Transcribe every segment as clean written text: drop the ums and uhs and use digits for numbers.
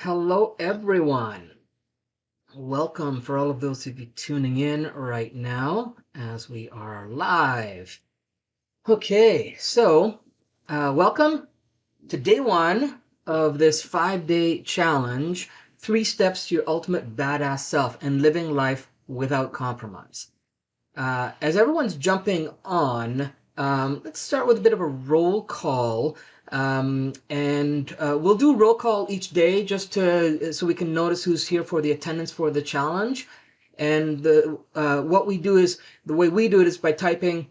Hello everyone. Welcome for all of those of you tuning in right now as we are live. Okay, so welcome to day one of this 5-day challenge, 3 steps to your ultimate badass self and living life without compromise. As everyone's jumping on, let's start with a bit of a roll call. And we'll do roll call each day just to so we can notice who's here for the attendance for the challenge. And what we do is, the way we do it is by typing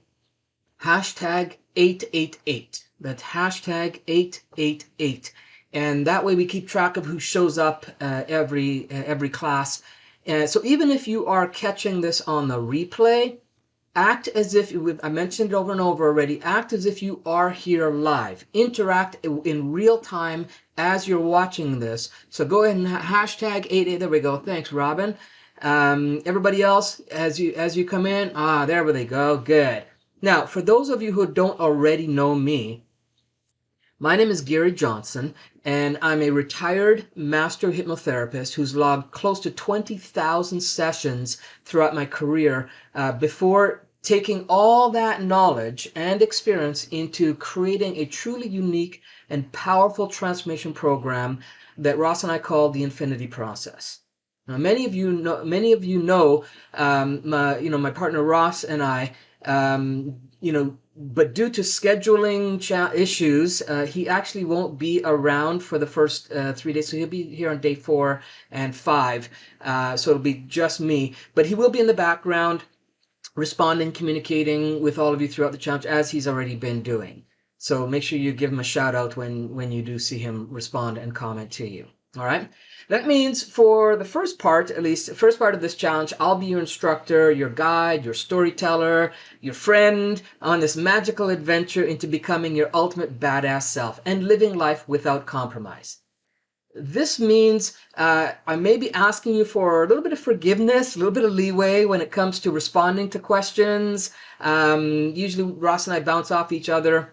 hashtag 888. That's hashtag 888. And that way we keep track of who shows up every class. So even if you are catching this on the replay, act as if, I mentioned it over and over already, act as if you are here live. Interact in real time as you're watching this. So go ahead and hashtag 88. There we go. Thanks, Robin. Everybody else, as you come in, there we go. Good. Now, for those of you who don't already know me, my name is Gary Johnson, and I'm a retired master hypnotherapist who's logged close to 20,000 sessions throughout my career before taking all that knowledge and experience into creating a truly unique and powerful transformation program that Ross and I call the Infinity Process. Now, many of you know, my partner Ross and I, but due to scheduling issues, he actually won't be around for the first 3 days. So he'll be here on day 4 and 5. So it'll be just me. But he will be in the background, responding, communicating with all of you throughout the challenge, as he's already been doing. So make sure you give him a shout out when you do see him respond and comment to you. All right. That means for the first part, at least the first part of this challenge, I'll be your instructor, your guide, your storyteller, your friend on this magical adventure into becoming your ultimate badass self and living life without compromise. This means I may be asking you for a little bit of forgiveness, a little bit of leeway when it comes to responding to questions. Usually Ross and I bounce off each other.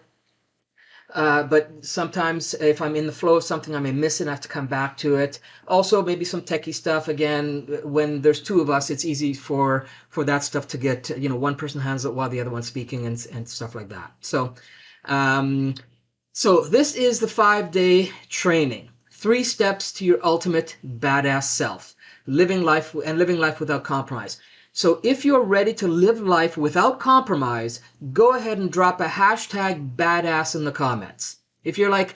But sometimes if I'm in the flow of something, I may miss it and have to come back to it. Also, maybe some techie stuff. Again, when there's 2 of us, it's easy for that stuff to get, one person handles it while the other one's speaking and stuff like that. So, so this is the 5-day training. 3 steps to your ultimate badass self. Living life without compromise. So if you're ready to live life without compromise, go ahead and drop a hashtag badass in the comments. If you're like,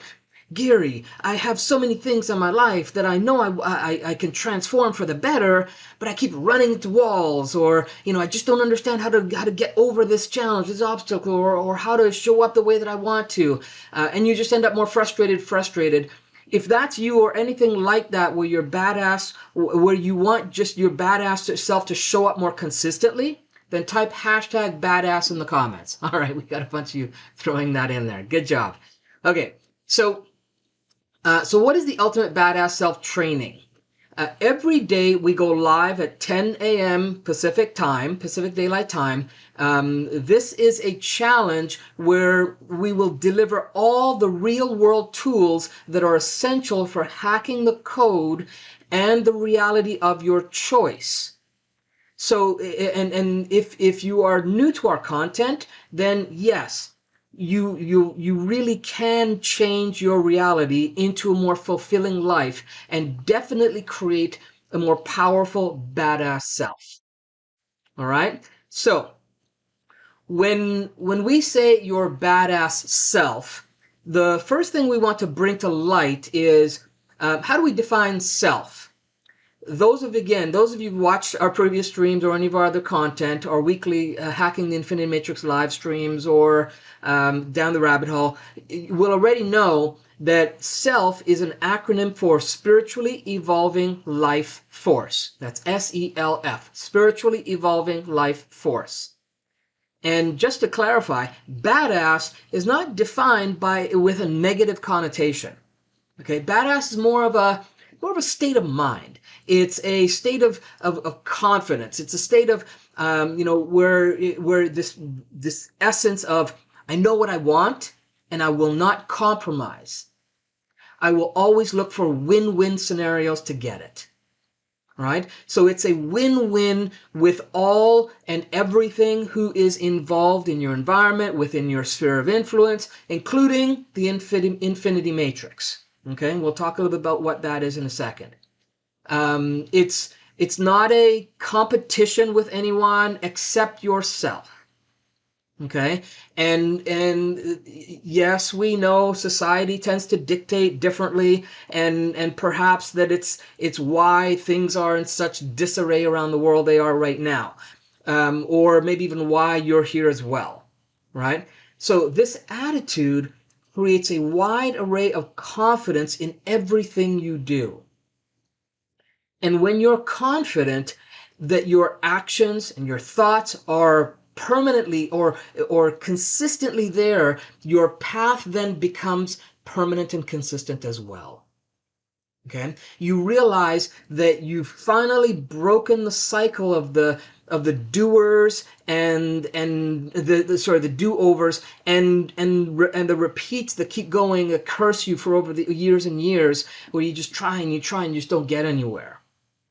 Gary, I have so many things in my life that I know I can transform for the better, but I keep running into walls, or I just don't understand how to get over this challenge, this obstacle, or how to show up the way that I want to, and you just end up more frustrated. If that's you or anything like that, where you're badass, where you want just your badass self to show up more consistently, then type hashtag badass in the comments. All right, we got a bunch of you throwing that in there. Good job. Okay, so what is the ultimate badass self training? Every day we go live at 10 a.m. Pacific Daylight Time. This is a challenge where we will deliver all the real world tools that are essential for hacking the code and the reality of your choice. So, and if you are new to our content, then yes, you really can change your reality into a more fulfilling life and definitely create a more powerful, badass self. All right? So, when we say your badass self, the first thing we want to bring to light is how do we define self? Those of you who watched our previous streams or any of our other content, or weekly Hacking the Infinity Matrix live streams, or Down the Rabbit Hole, will already know that SELF is an acronym for Spiritually Evolving Life Force. That's SELF, Spiritually Evolving Life Force. And just to clarify, badass is not defined with a negative connotation. Okay, badass is more of a state of mind. It's a state of confidence. It's a state of where this essence of I know what I want and I will not compromise. I will always look for win-win scenarios to get it. Right? So it's a win-win with all and everything who is involved in your environment, within your sphere of influence, including the infinity matrix. Okay, we'll talk a little bit about what that is in a second. It's not a competition with anyone except yourself. Okay, and yes, we know society tends to dictate differently, and perhaps that it's why things are in such disarray around the world they are right now, or maybe even why you're here as well, right? So this attitude creates a wide array of confidence in everything you do. And when you're confident that your actions and your thoughts are permanently or consistently there, your path then becomes permanent and consistent as well. Okay? You realize that you've finally broken the cycle of the doers and the do-overs and the repeats that keep going that curse you for over the years and years, where you just try and you just don't get anywhere.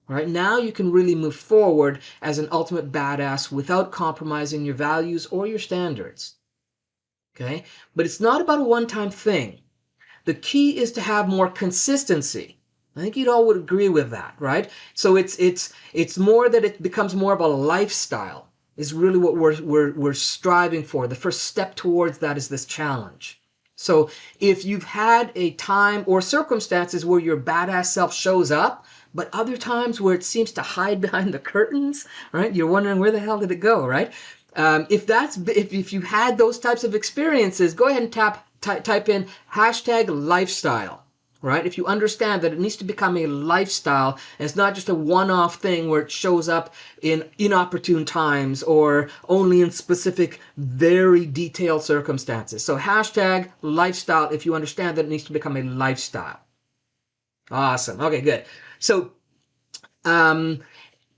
Right now you can really move forward as an ultimate badass without compromising your values or your standards. Okay? But it's not about a one-time thing. The key is to have more consistency. I think you'd all would agree with that, right? So it's more that it becomes more of a lifestyle is really what we're striving for. The first step towards that is this challenge. So if you've had a time or circumstances where your badass self shows up, but other times where it seems to hide behind the curtains, right? You're wondering where the hell did it go, right? If you had those types of experiences, go ahead and type in #lifestyle, right? If you understand that it needs to become a lifestyle and it's not just a one-off thing where it shows up in inopportune times or only in specific, very detailed circumstances. So #lifestyle if you understand that it needs to become a lifestyle. Awesome. Okay, good. So, in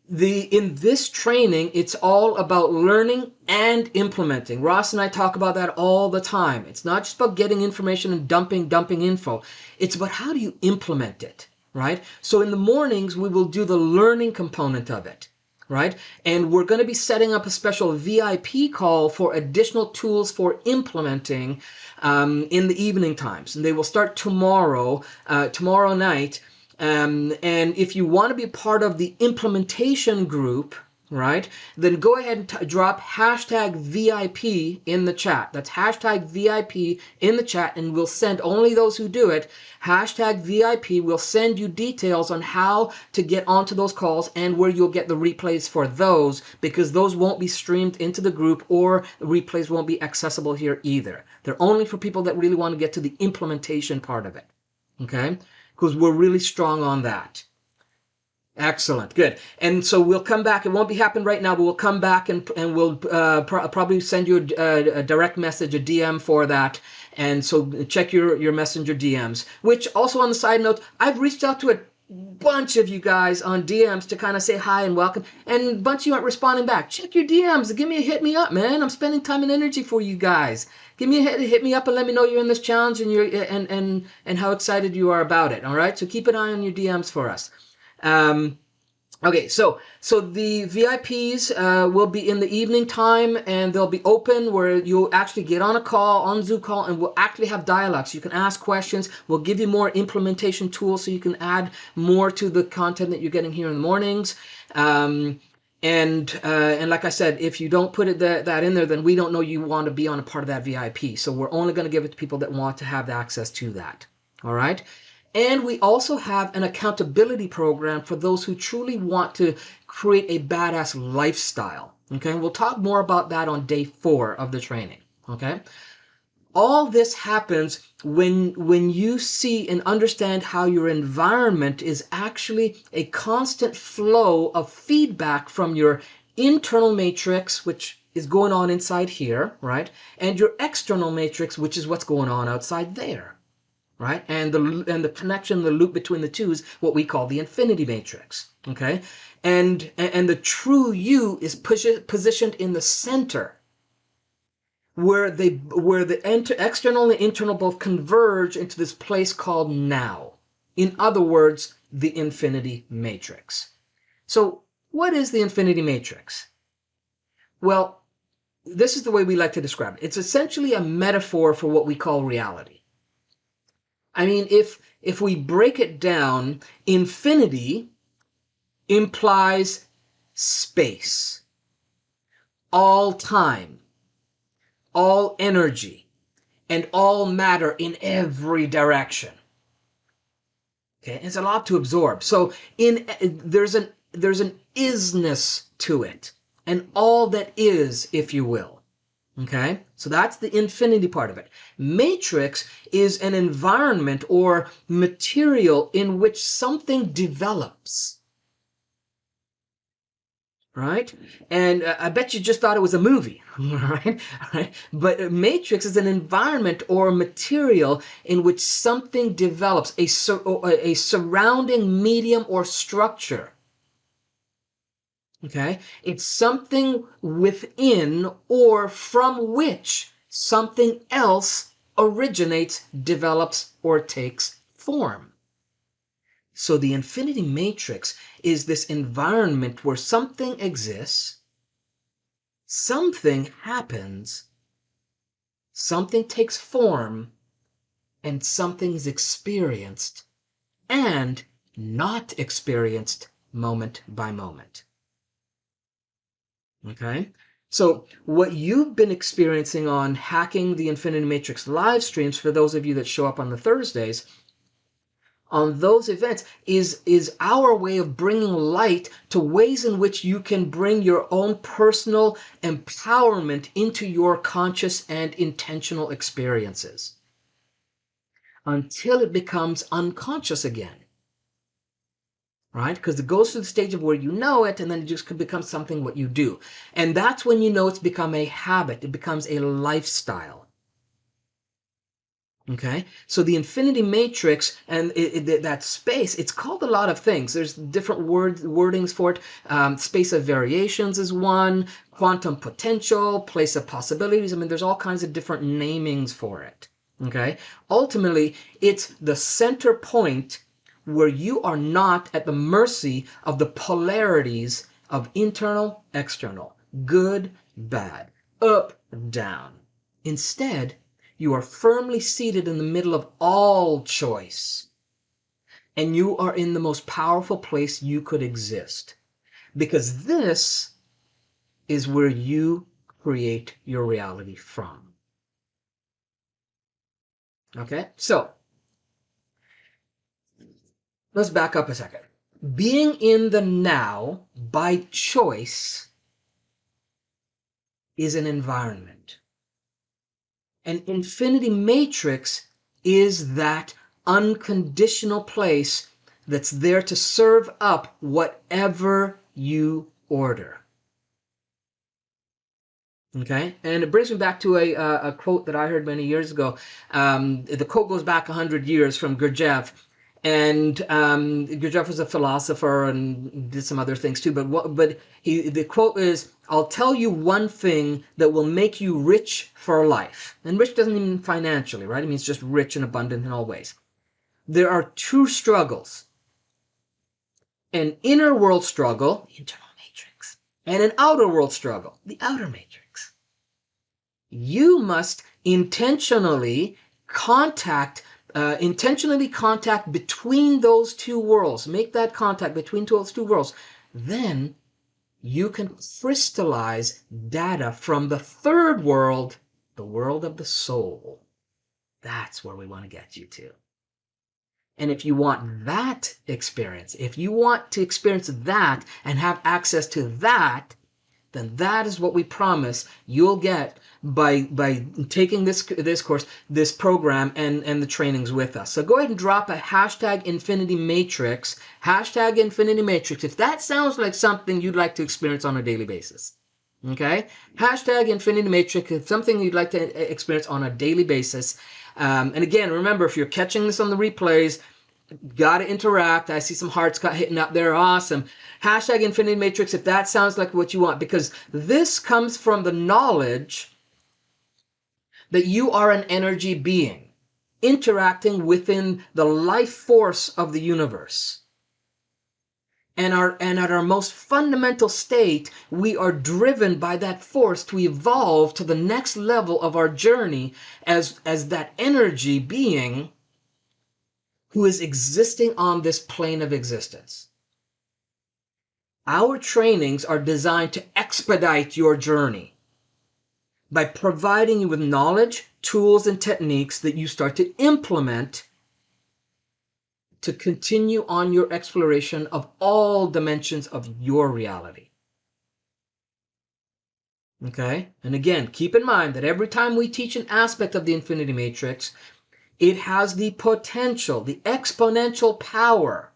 this training, it's all about learning and implementing. Ross and I talk about that all the time. It's not just about getting information and dumping info. It's about how do you implement it, right? So in the mornings, we will do the learning component of it, right? And we're going to be setting up a special VIP call for additional tools for implementing in the evening times. And they will start tomorrow night. And if you want to be part of the implementation group, right, then go ahead and drop #VIP in the chat. That's #VIP in the chat, and we'll send only those who do it. #VIP will send you details on how to get onto those calls and where you'll get the replays for those, because those won't be streamed into the group or the replays won't be accessible here either. They're only for people that really want to get to the implementation part of it. Okay? Because we're really strong on that. Excellent, good. And so we'll come back. It won't be happening right now, but we'll come back and we'll probably send you a direct message, a DM for that. And so check your messenger DMs. Which also on the side note, I've reached out to a bunch of you guys on DMs to kind of say hi and welcome, and a bunch of you aren't responding back. Check your DMs. Give me a hit me up, man. I'm spending time and energy for you guys. Give me a hit me up and let me know you're in this challenge and you're and how excited you are about it. All right, so keep an eye on your DMs for us. Okay, so the VIPs will be in the evening time, and they'll be open where you'll actually get on a call, on Zoom call, and we'll actually have dialogues. You can ask questions. We'll give you more implementation tools so you can add more to the content that you're getting here in the mornings. And like I said, if you don't put that in there, then we don't know you want to be on a part of that VIP. So we're only going to give it to people that want to have the access to that. All right. And we also have an accountability program for those who truly want to create a badass lifestyle. Okay. We'll talk more about that on day 4 of the training. Okay. All this happens when you see and understand how your environment is actually a constant flow of feedback from your internal matrix, which is going on inside here, right? And your external matrix, which is what's going on outside there, right? And the connection, the loop between the two is what we call the infinity matrix, okay? And the true you is positioned in the center. where the external and internal both converge into this place called now. In other words, the infinity matrix. So what is the infinity matrix? Well, this is the way we like to describe it. It's essentially a metaphor for what we call reality. I mean, if we break it down, infinity implies space, all time, all energy, and all matter in every direction. Okay, it's a lot to absorb. So there's an isness to it, and all that is, if you will. Okay, so that's the infinity part of it. Matrix is an environment or material in which something develops. Right? And I bet you just thought it was a movie, right? But matrix is an environment or material in which something develops, a surrounding medium or structure. Okay? It's something within or from which something else originates, develops, or takes form. So the infinity matrix is this environment where something exists, something happens, something takes form, and something is experienced and not experienced moment by moment. Okay? So what you've been experiencing on Hacking the Infinity Matrix live streams, for those of you that show up on the Thursdays, on those events is our way of bringing light to ways in which you can bring your own personal empowerment into your conscious and intentional experiences until it becomes unconscious again. Right? Because it goes through the stage of where you know it, and then it just could become something what you do. And that's when you know it's become a habit. It becomes a lifestyle. Okay, so the infinity matrix and that space, it's called a lot of things. There's different wordings for it. Space of variations is one, quantum potential, place of possibilities. I mean, there's all kinds of different namings for it. Okay, ultimately, it's the center point where you are not at the mercy of the polarities of internal, external, good, bad, up, down. Instead, you are firmly seated in the middle of all choice. And you are in the most powerful place you could exist. Because this is where you create your reality from. Okay? So, let's back up a second. Being in the now by choice is an environment. An infinity matrix is that unconditional place that's there to serve up whatever you order. Okay, and it brings me back to a quote that I heard many years ago. The quote goes back 100 years from Gurdjieff. And Gurdjieff was a philosopher and did some other things too. But the quote is, "I'll tell you one thing that will make you rich for life." And rich doesn't mean financially, right? It means just rich and abundant in all ways. There are two struggles: an inner world struggle, the internal matrix, and an outer world struggle, the outer matrix. You must intentionally contact between those two worlds. Make that contact between those two worlds. Then you can crystallize data from the third world, the world of the soul. That's where we want to get you to. And if you want that experience, if you want to experience that and have access to that, then that is what we promise you'll get by taking this course, this program, and the trainings with us. So go ahead and drop a hashtag Infinity Matrix, hashtag Infinity Matrix, if that sounds like something you'd like to experience on a daily basis. Okay? Hashtag Infinity Matrix is something you'd like to experience on a daily basis. And again, remember, if you're catching this on the replays, got to interact. I see some hearts hitting up there. Awesome. Hashtag Infinity Matrix if that sounds like what you want, because this comes from the knowledge that you are an energy being interacting within the life force of the universe. And at our most fundamental state, we are driven by that force to evolve to the next level of our journey as that energy being who is existing on this plane of existence. Our trainings are designed to expedite your journey by providing you with knowledge, tools, and techniques that you start to implement to continue on your exploration of all dimensions of your reality. Okay? And again, keep in mind that every time we teach an aspect of the infinity matrix, it has the potential, the exponential power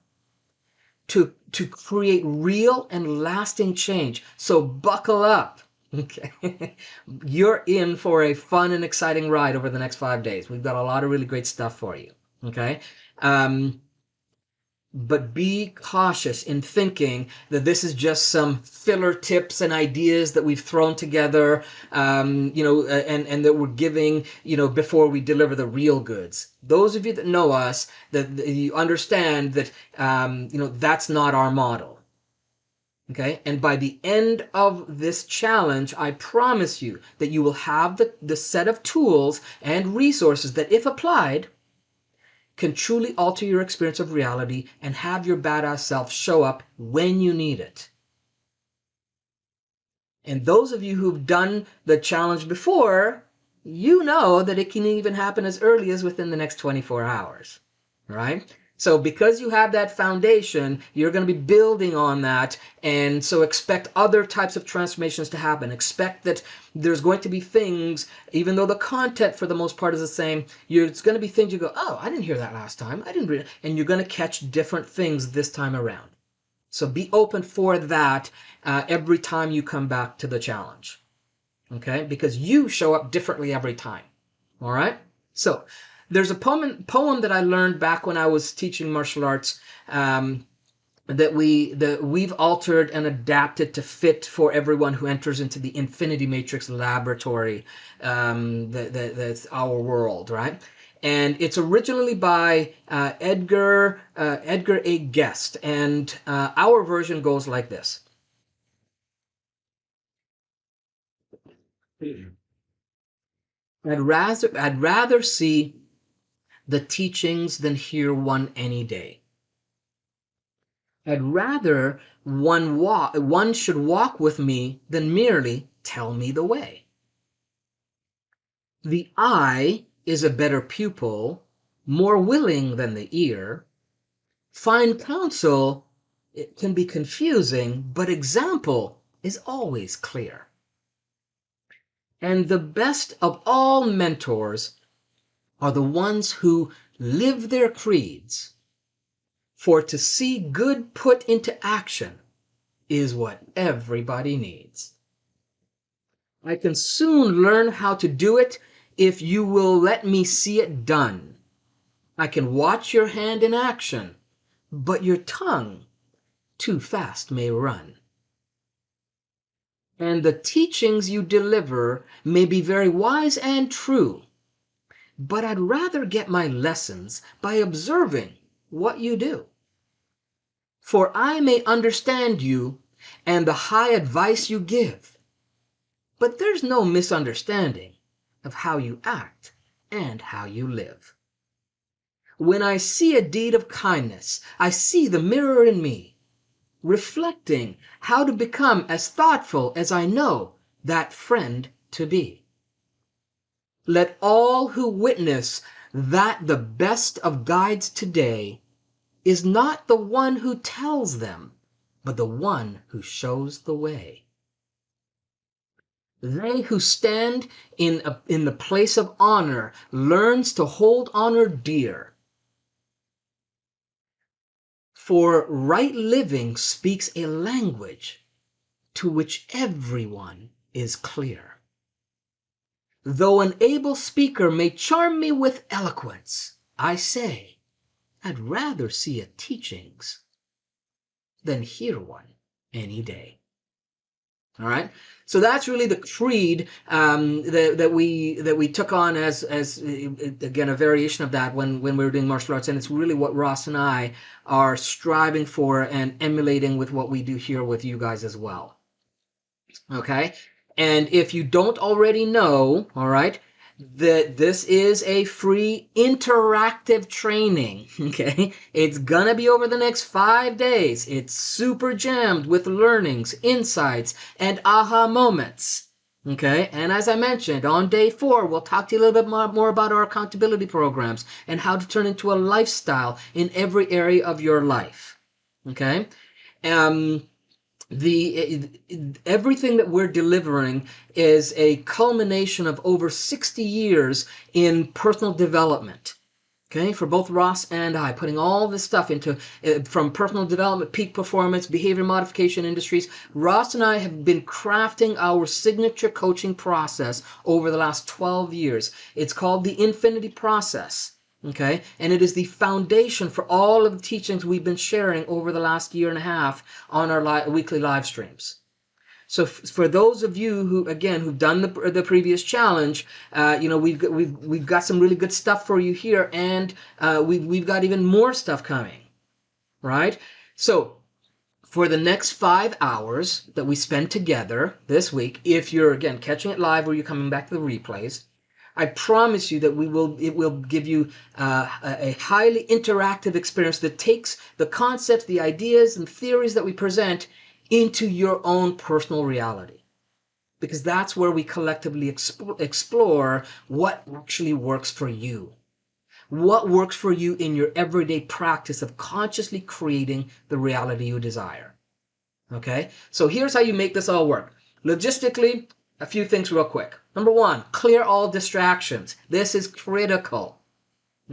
to create real and lasting change. So buckle up. Okay. You're in for a fun and exciting ride over the next 5 days. We've got a lot of really great stuff for you. Okay. But be cautious in thinking that this is just some filler tips and ideas that we've thrown together, and that we're giving, before we deliver the real goods. Those of you that know us, that you understand that, that's not our model. Okay, and by the end of this challenge, I promise you that you will have the set of tools and resources that, if applied, can truly alter your experience of reality and have your badass self show up when you need it. And those of you who've done the challenge before, you know that it can even happen as early as within the next 24 hours, right? So because you have that foundation, you're going to be building on that. And so expect other types of transformations to happen. Expect that there's going to be things, even though the content for the most part is the same, it's going to be things you go, oh, I didn't hear that last time. I didn't read it. And you're going to catch different things this time around. So be open for that every time you come back to the challenge. Okay? Because you show up differently every time. All right? So there's a poem that I learned back when I was teaching martial arts, that we've altered and adapted to fit for everyone who enters into the Infinity Matrix laboratory. That's our world, right? And it's originally by Edgar A. Guest, and our version goes like this. I'd rather see the teachings than hear one any day. I'd rather one should walk with me than merely tell me the way. The eye is a better pupil, more willing than the ear. Fine counsel, it can be confusing, but example is always clear. And the best of all mentors are the ones who live their creeds. For to see good put into action is what everybody needs. I can soon learn how to do it if you will let me see it done. I can watch your hand in action, but your tongue too fast may run. And the teachings you deliver may be very wise and true, but I'd rather get my lessons by observing what you do. For I may understand you and the high advice you give, but there's no misunderstanding of how you act and how you live. When I see a deed of kindness, I see the mirror in me, reflecting how to become as thoughtful as I know that friend to be. Let all who witness that the best of guides today is not the one who tells them, but the one who shows the way. They who stand in the place of honor learns to hold honor dear. For right living speaks a language to which everyone is clear. Though an able speaker may charm me with eloquence, I say, I'd rather see a teachings than hear one any day. All right. So that's really the creed that we took on as again a variation of that when we were doing martial arts, and it's really what Ross and I are striving for and emulating with what we do here with you guys as well. Okay. And if you don't already know, all right, that this is a free interactive training. Okay. It's gonna be over the next 5 days. It's super jammed with learnings, insights, and aha moments. Okay. And as I mentioned, on day 4, we'll talk to you a little bit more about our accountability programs and how to turn into a lifestyle in every area of your life. Okay. Um, the everything that we're delivering is a culmination of over 60 years in personal development. Okay, for both Ross and I, putting all this stuff into from personal development, peak performance, behavior modification industries. Ross and I have been crafting our signature coaching process over the last 12 years. It's called the Infinity Process. Okay, and it is the foundation for all of the teachings we've been sharing over the last year and a half on our weekly live streams. So for those of you who, again, who've done the previous challenge, we've got some really good stuff for you here, and we've got even more stuff coming, right? So for the next 5 hours that we spend together this week, if you're again catching it live or you're coming back to the replays, I promise you that it will give you a highly interactive experience that takes the concepts, the ideas, and theories that we present into your own personal reality. Because that's where we collectively explore what actually works for you. What works for you in your everyday practice of consciously creating the reality you desire. Okay? So here's how you make this all work. Logistically, a few things real quick. Number 1, clear all distractions. This is critical.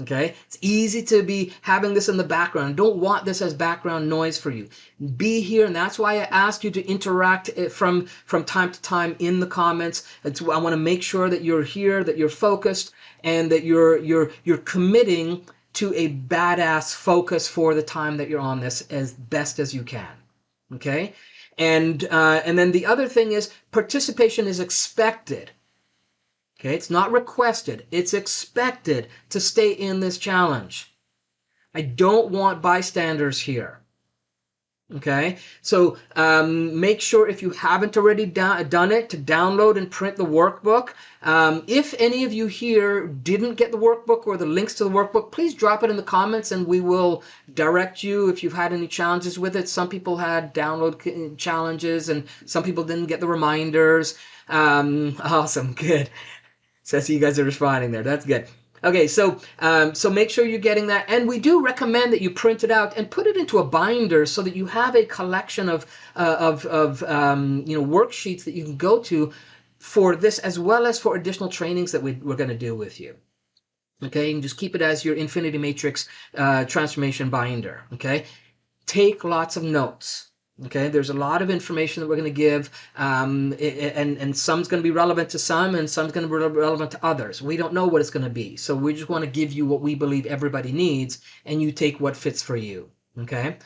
Okay? It's easy to be having this in the background. I don't want this as background noise for you. Be here, and that's why I asked you to interact from time to time in the comments. I want to make sure that you're here, that you're focused, and that you're committing to a badass focus for the time that you're on this as best as you can. Okay? And then the other thing is participation is expected. Okay, it's not requested, it's expected to stay in this challenge. I don't want bystanders here. Okay, so make sure if you haven't already done it to download and print the workbook. If any of you here didn't get the workbook or the links to the workbook, please drop it in the comments and we will direct you if you've had any challenges with it. Some people had download challenges and some people didn't get the reminders. Awesome, good. So I see you guys are responding there. That's good. Okay, so make sure you're getting that, and we do recommend that you print it out and put it into a binder so that you have a collection of worksheets that you can go to for this, as well as for additional trainings that we're going to do with you. Okay, you can just keep it as your Infinity Matrix transformation binder. Okay, take lots of notes. Okay, there's a lot of information that we're going to give, and some's going to be relevant to some, and some's going to be relevant to others. We don't know what it's going to be, so we just want to give you what we believe everybody needs, and you take what fits for you. Okay,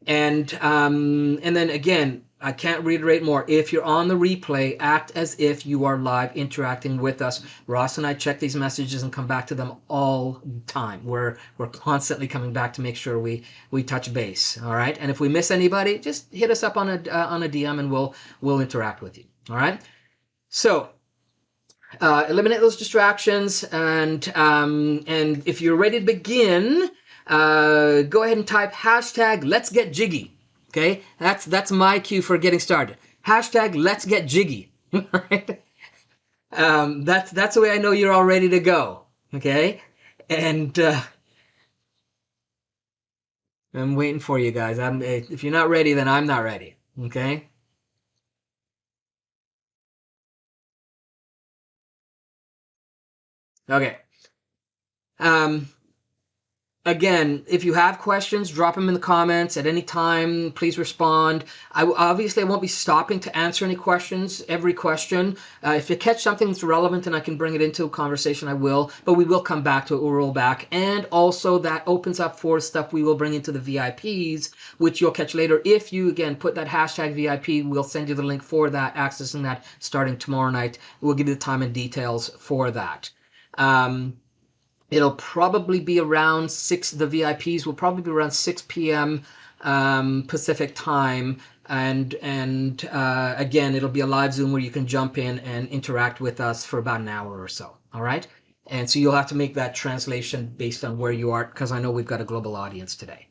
and then again, I can't reiterate more. If you're on the replay, act as if you are live interacting with us. Ross and I check these messages and come back to them all the time. We're constantly coming back to make sure we touch base. All right. And if we miss anybody, just hit us up on a DM and we'll interact with you. All right. So eliminate those distractions, and if you're ready to begin, go ahead and type hashtag Let's Get Jiggy. Okay, that's my cue for getting started. Hashtag Let's Get Jiggy. All right. That's the way I know you're all ready to go. Okay, and I'm waiting for you guys. If you're not ready, then I'm not ready. Okay. Okay. Um, Again, if you have questions, drop them in the comments at any time. Please respond. Obviously, I won't be stopping to answer any questions, every question. If you catch something that's relevant and I can bring it into a conversation, I will. But we will come back to it. We'll roll back. And also that opens up for stuff we will bring into the VIPs, which you'll catch later. If you, again, put that hashtag VIP, we'll send you the link for that, accessing that starting tomorrow night. We'll give you the time and details for that. It'll probably be around 6, the VIPs will probably be around 6 p.m. Pacific time. And again, it'll be a live Zoom where you can jump in and interact with us for about an hour or so. All right. And so you'll have to make that translation based on where you are, because I know we've got a global audience today.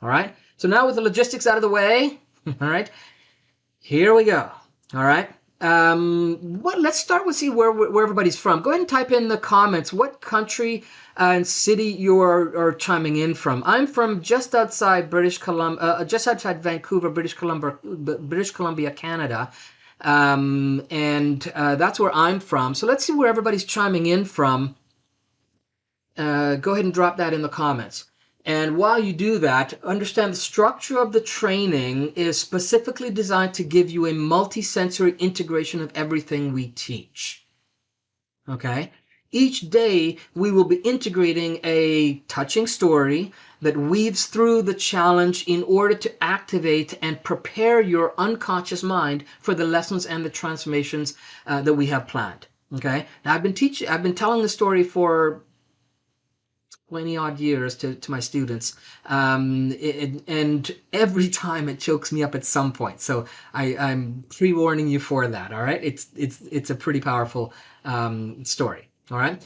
All right. So now with the logistics out of the way, all right, here we go. All right. Let's start with see where everybody's from. Go ahead and type in the comments what country and city you are chiming in from. I'm from just outside just outside Vancouver, British Columbia, Canada. And that's where I'm from. So let's see where everybody's chiming in from. Go ahead and drop that in the comments. And while you do that, understand the structure of the training is specifically designed to give you a multi-sensory integration of everything we teach. Okay? Each day, we will be integrating a touching story that weaves through the challenge in order to activate and prepare your unconscious mind for the lessons and the transformations that we have planned. Okay? Now, I've been telling the story for 20 odd years to my students, and every time it chokes me up at some point. So I'm pre-warning you for that. All right, it's a pretty powerful story. All right,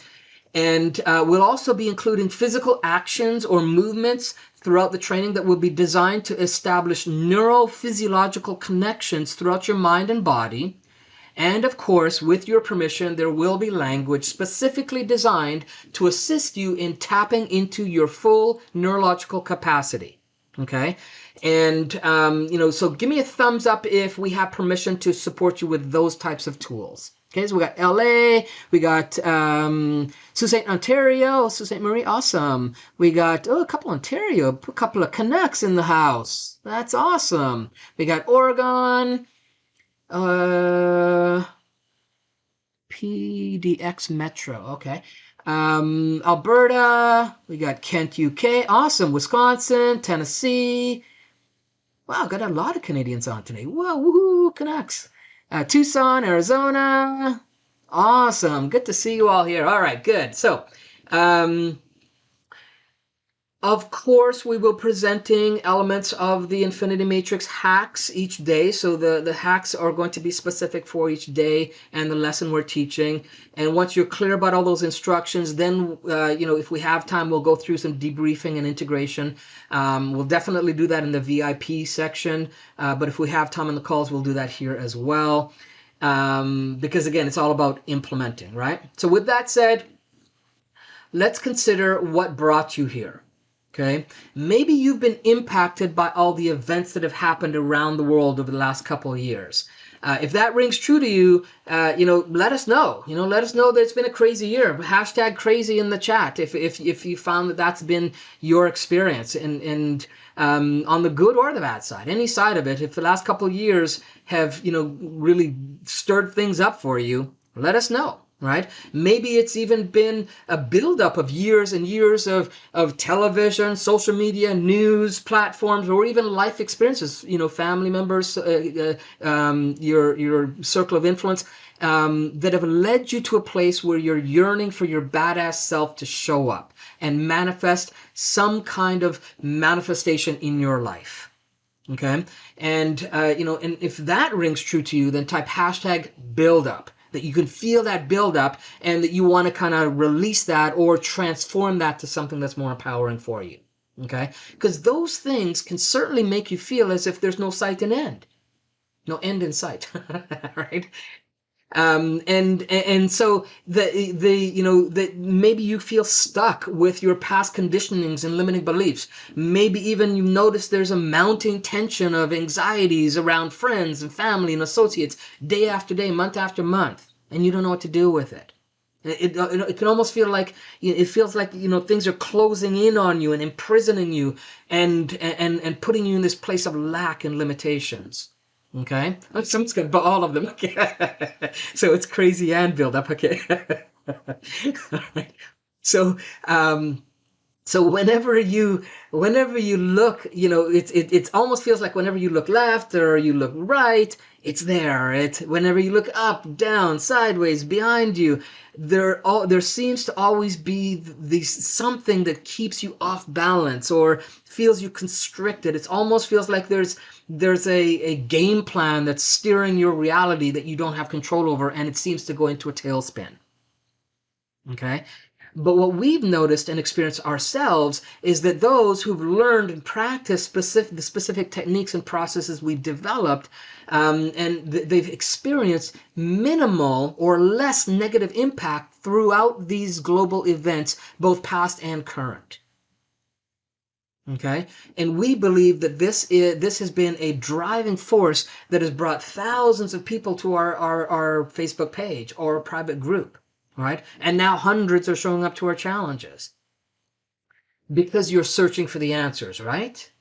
and we'll also be including physical actions or movements throughout the training that will be designed to establish neurophysiological connections throughout your mind and body. And of course, with your permission, there will be language specifically designed to assist you in tapping into your full neurological capacity. Okay? And, so give me a thumbs up if we have permission to support you with those types of tools. Okay, so we got LA, we got Sault Ste. Ontario, Sault Ste. Marie, awesome. We got, a couple Ontario, a couple of Canucks in the house. That's awesome. We got Oregon. PDX Metro, okay. Alberta, we got Kent, UK, awesome. Wisconsin, Tennessee. Wow, got a lot of Canadians on today. Whoa, woohoo, Canucks. Tucson, Arizona. Awesome, good to see you all here. All right, good. So, of course, we will be presenting elements of the Infinity Matrix hacks each day. So the hacks are going to be specific for each day and the lesson we're teaching. And once you're clear about all those instructions, then, if we have time, we'll go through some debriefing and integration. We'll definitely do that in the VIP section. But if we have time in the calls, we'll do that here as well. Because, again, it's all about implementing, right? So with that said, let's consider what brought you here. Okay, maybe you've been impacted by all the events that have happened around the world over the last couple of years. If that rings true to you, let us know. Let us know that it's been a crazy year. Hashtag crazy in the chat if you found that that's been your experience, and on the good or the bad side, any side of it. If the last couple of years have really stirred things up for you, let us know. Right? Maybe it's even been a buildup of years and years of television, social media, news platforms, or even life experiences, family members, your circle of influence, that have led you to a place where you're yearning for your badass self to show up and manifest some kind of manifestation in your life. Okay? And, and if that rings true to you, then type hashtag buildup. That you can feel that build up and that you want to kind of release that or transform that to something that's more empowering for you. Okay? Because those things can certainly make you feel as if there's no sight and end. No end in sight. Right? And so that maybe you feel stuck with your past conditionings and limiting beliefs. Maybe even you notice there's a mounting tension of anxieties around friends and family and associates day after day, month after month, and you don't know what to do with it. It can almost feel like it feels like things are closing in on you and imprisoning you and putting you in this place of lack and limitations. Okay, someone's gonna but all of them. Okay, so it's crazy and build up. Okay, all right. So um, so whenever you look, it almost feels like whenever you look left or you look right, it's there. Whenever you look up, down, sideways, behind you, there seems to always be these something that keeps you off balance or feels you constricted. It almost feels like there's a game plan that's steering your reality that you don't have control over, and it seems to go into a tailspin. Okay. But what we've noticed and experienced ourselves is that those who've learned and practiced the specific techniques and processes we've developed, and they've experienced minimal or less negative impact throughout these global events, both past and current. Okay, and we believe that this has been a driving force that has brought thousands of people to our Facebook page or private group. Right? And now hundreds are showing up to our challenges because you're searching for the answers, right?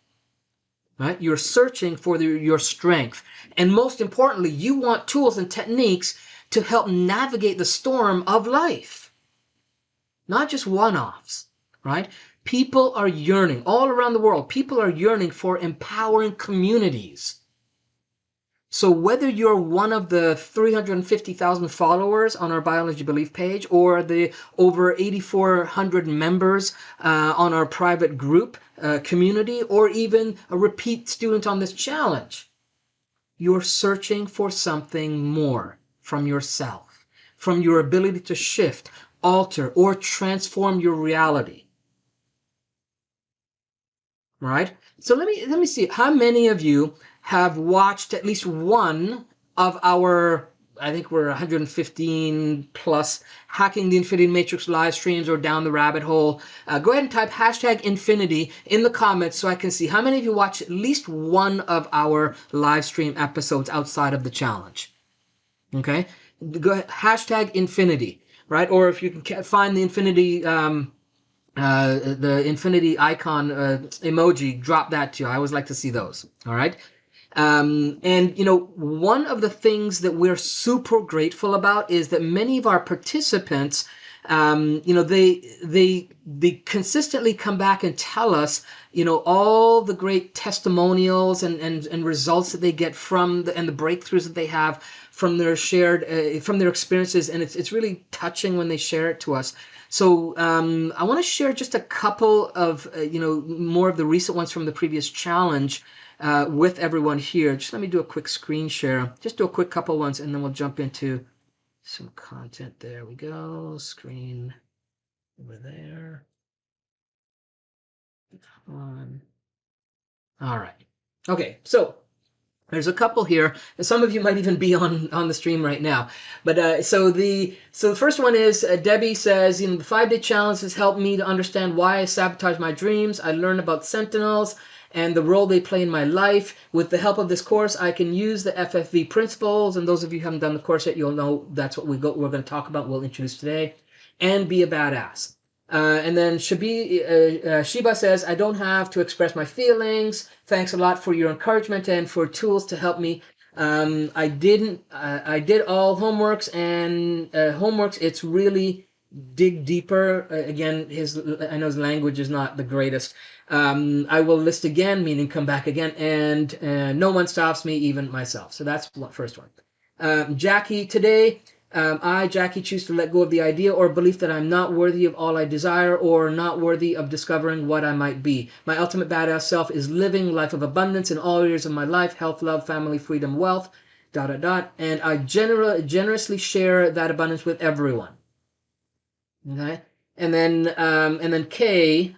Right? You're searching for your strength. And most importantly, you want tools and techniques to help navigate the storm of life, not just one-offs, right? People are yearning all around the world. People are yearning for empowering communities. So whether you're one of the 350,000 followers on our Biology Belief page or the over 8,400 members on our private group community, or even a repeat student on this challenge, you're searching for something more from yourself, from your ability to shift, alter, or transform your reality. Right? So let me see. How many of you have watched at least one of our, I think we're 115 plus, Hacking the Infinity Matrix live streams or Down the Rabbit Hole? Go ahead and type hashtag infinity in the comments so I can see how many of you watch at least one of our live stream episodes outside of the challenge. Okay? Go ahead, hashtag infinity, right? Or if you can find the infinity the infinity icon emoji, drop that too. I always like to see those. All right. And one of the things that we're super grateful about is that many of our participants, they consistently come back and tell us, all the great testimonials and results that they get from and the breakthroughs that they have from their from their experiences, and it's really touching when they share it to us. So I want to share just a couple of more of the recent ones from the previous challenge with everyone here. Just let me do a quick screen share. Just do a quick couple ones, and then we'll jump into some content. There we go. Screen over there. On. All right. Okay. So there's a couple here. Some of you might even be on the stream right now. But so the first one is Debbie says, the 5-day challenge has helped me to understand why I sabotage my dreams. I learned about sentinels and the role they play in my life. With the help of this course, I can use the FFV principles. And those of you who haven't done the course yet, you'll know that's what we're going to talk about. We'll introduce today, and be a badass. And then Shiba says, I don't have to express my feelings. Thanks a lot for your encouragement and for tools to help me. I did all homeworks and homeworks. It's really dig deeper. Again, I know his language is not the greatest. I will list again, meaning come back again, and no one stops me, even myself. So that's the first one. Jackie, today, Jackie, choose to let go of the idea or belief that I'm not worthy of all I desire or not worthy of discovering what I might be. My ultimate badass self is living life of abundance in all areas of my life: health, love, family, freedom, wealth, ... And I generously share that abundance with everyone. Okay, and then Kay.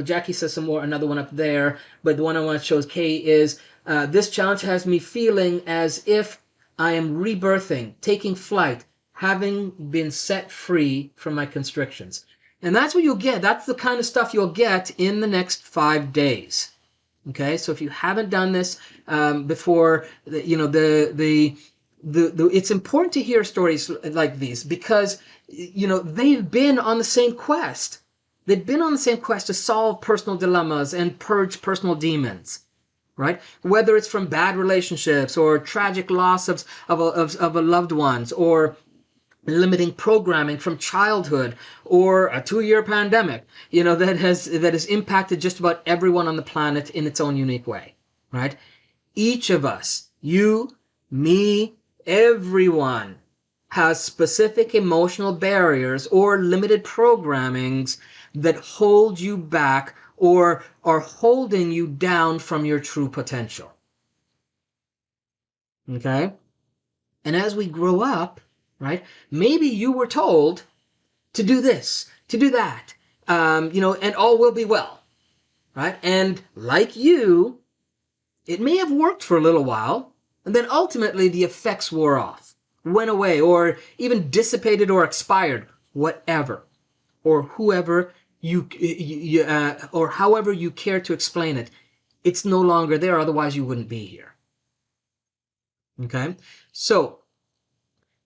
Jackie says another one up there, but the one I want to show is Kay is, this challenge has me feeling as if I am rebirthing, taking flight, having been set free from my constrictions. And that's what you'll get. That's the kind of stuff you'll get in the next 5 days. Okay, so if you haven't done this before, it's important to hear stories like these because, they've been on the same quest. They've been on the same quest to solve personal dilemmas and purge personal demons, right? Whether it's from bad relationships or tragic loss of a loved ones, or limiting programming from childhood, or a 2-year pandemic, that has impacted just about everyone on the planet in its own unique way, right? Each of us, you, me, everyone, has specific emotional barriers or limited programmings that hold you back or are holding you down from your true potential. Okay? And as we grow up, right, maybe you were told to do this, to do that, and all will be well, right? And like you, it may have worked for a little while, and then ultimately the effects wore off, went away, or even dissipated or expired, whatever, or whoever or however you care to explain it. It's no longer there, otherwise you wouldn't be here. Okay? So,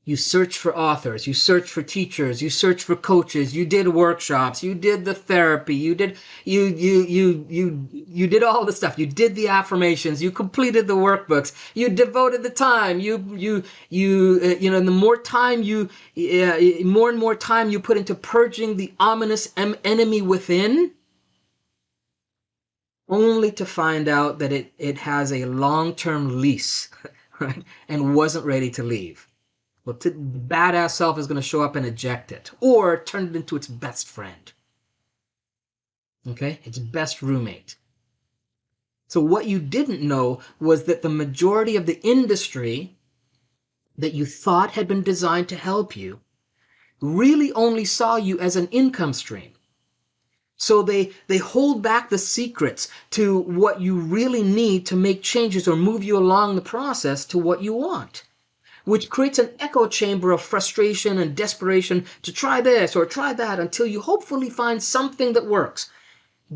you search for authors, you search for teachers, you search for coaches, you did workshops, you did the therapy, you did all the stuff, you did the affirmations, you completed the workbooks, you devoted the time, the more and more time you put into purging the ominous enemy within, only to find out that it has a long-term lease, right, and wasn't ready to leave. Well, the badass self is going to show up and eject it, or turn it into its best friend. Okay? Its best roommate. So what you didn't know was that the majority of the industry that you thought had been designed to help you really only saw you as an income stream. So they hold back the secrets to what you really need to make changes or move you along the process to what you want, which creates an echo chamber of frustration and desperation to try this or try that until you hopefully find something that works,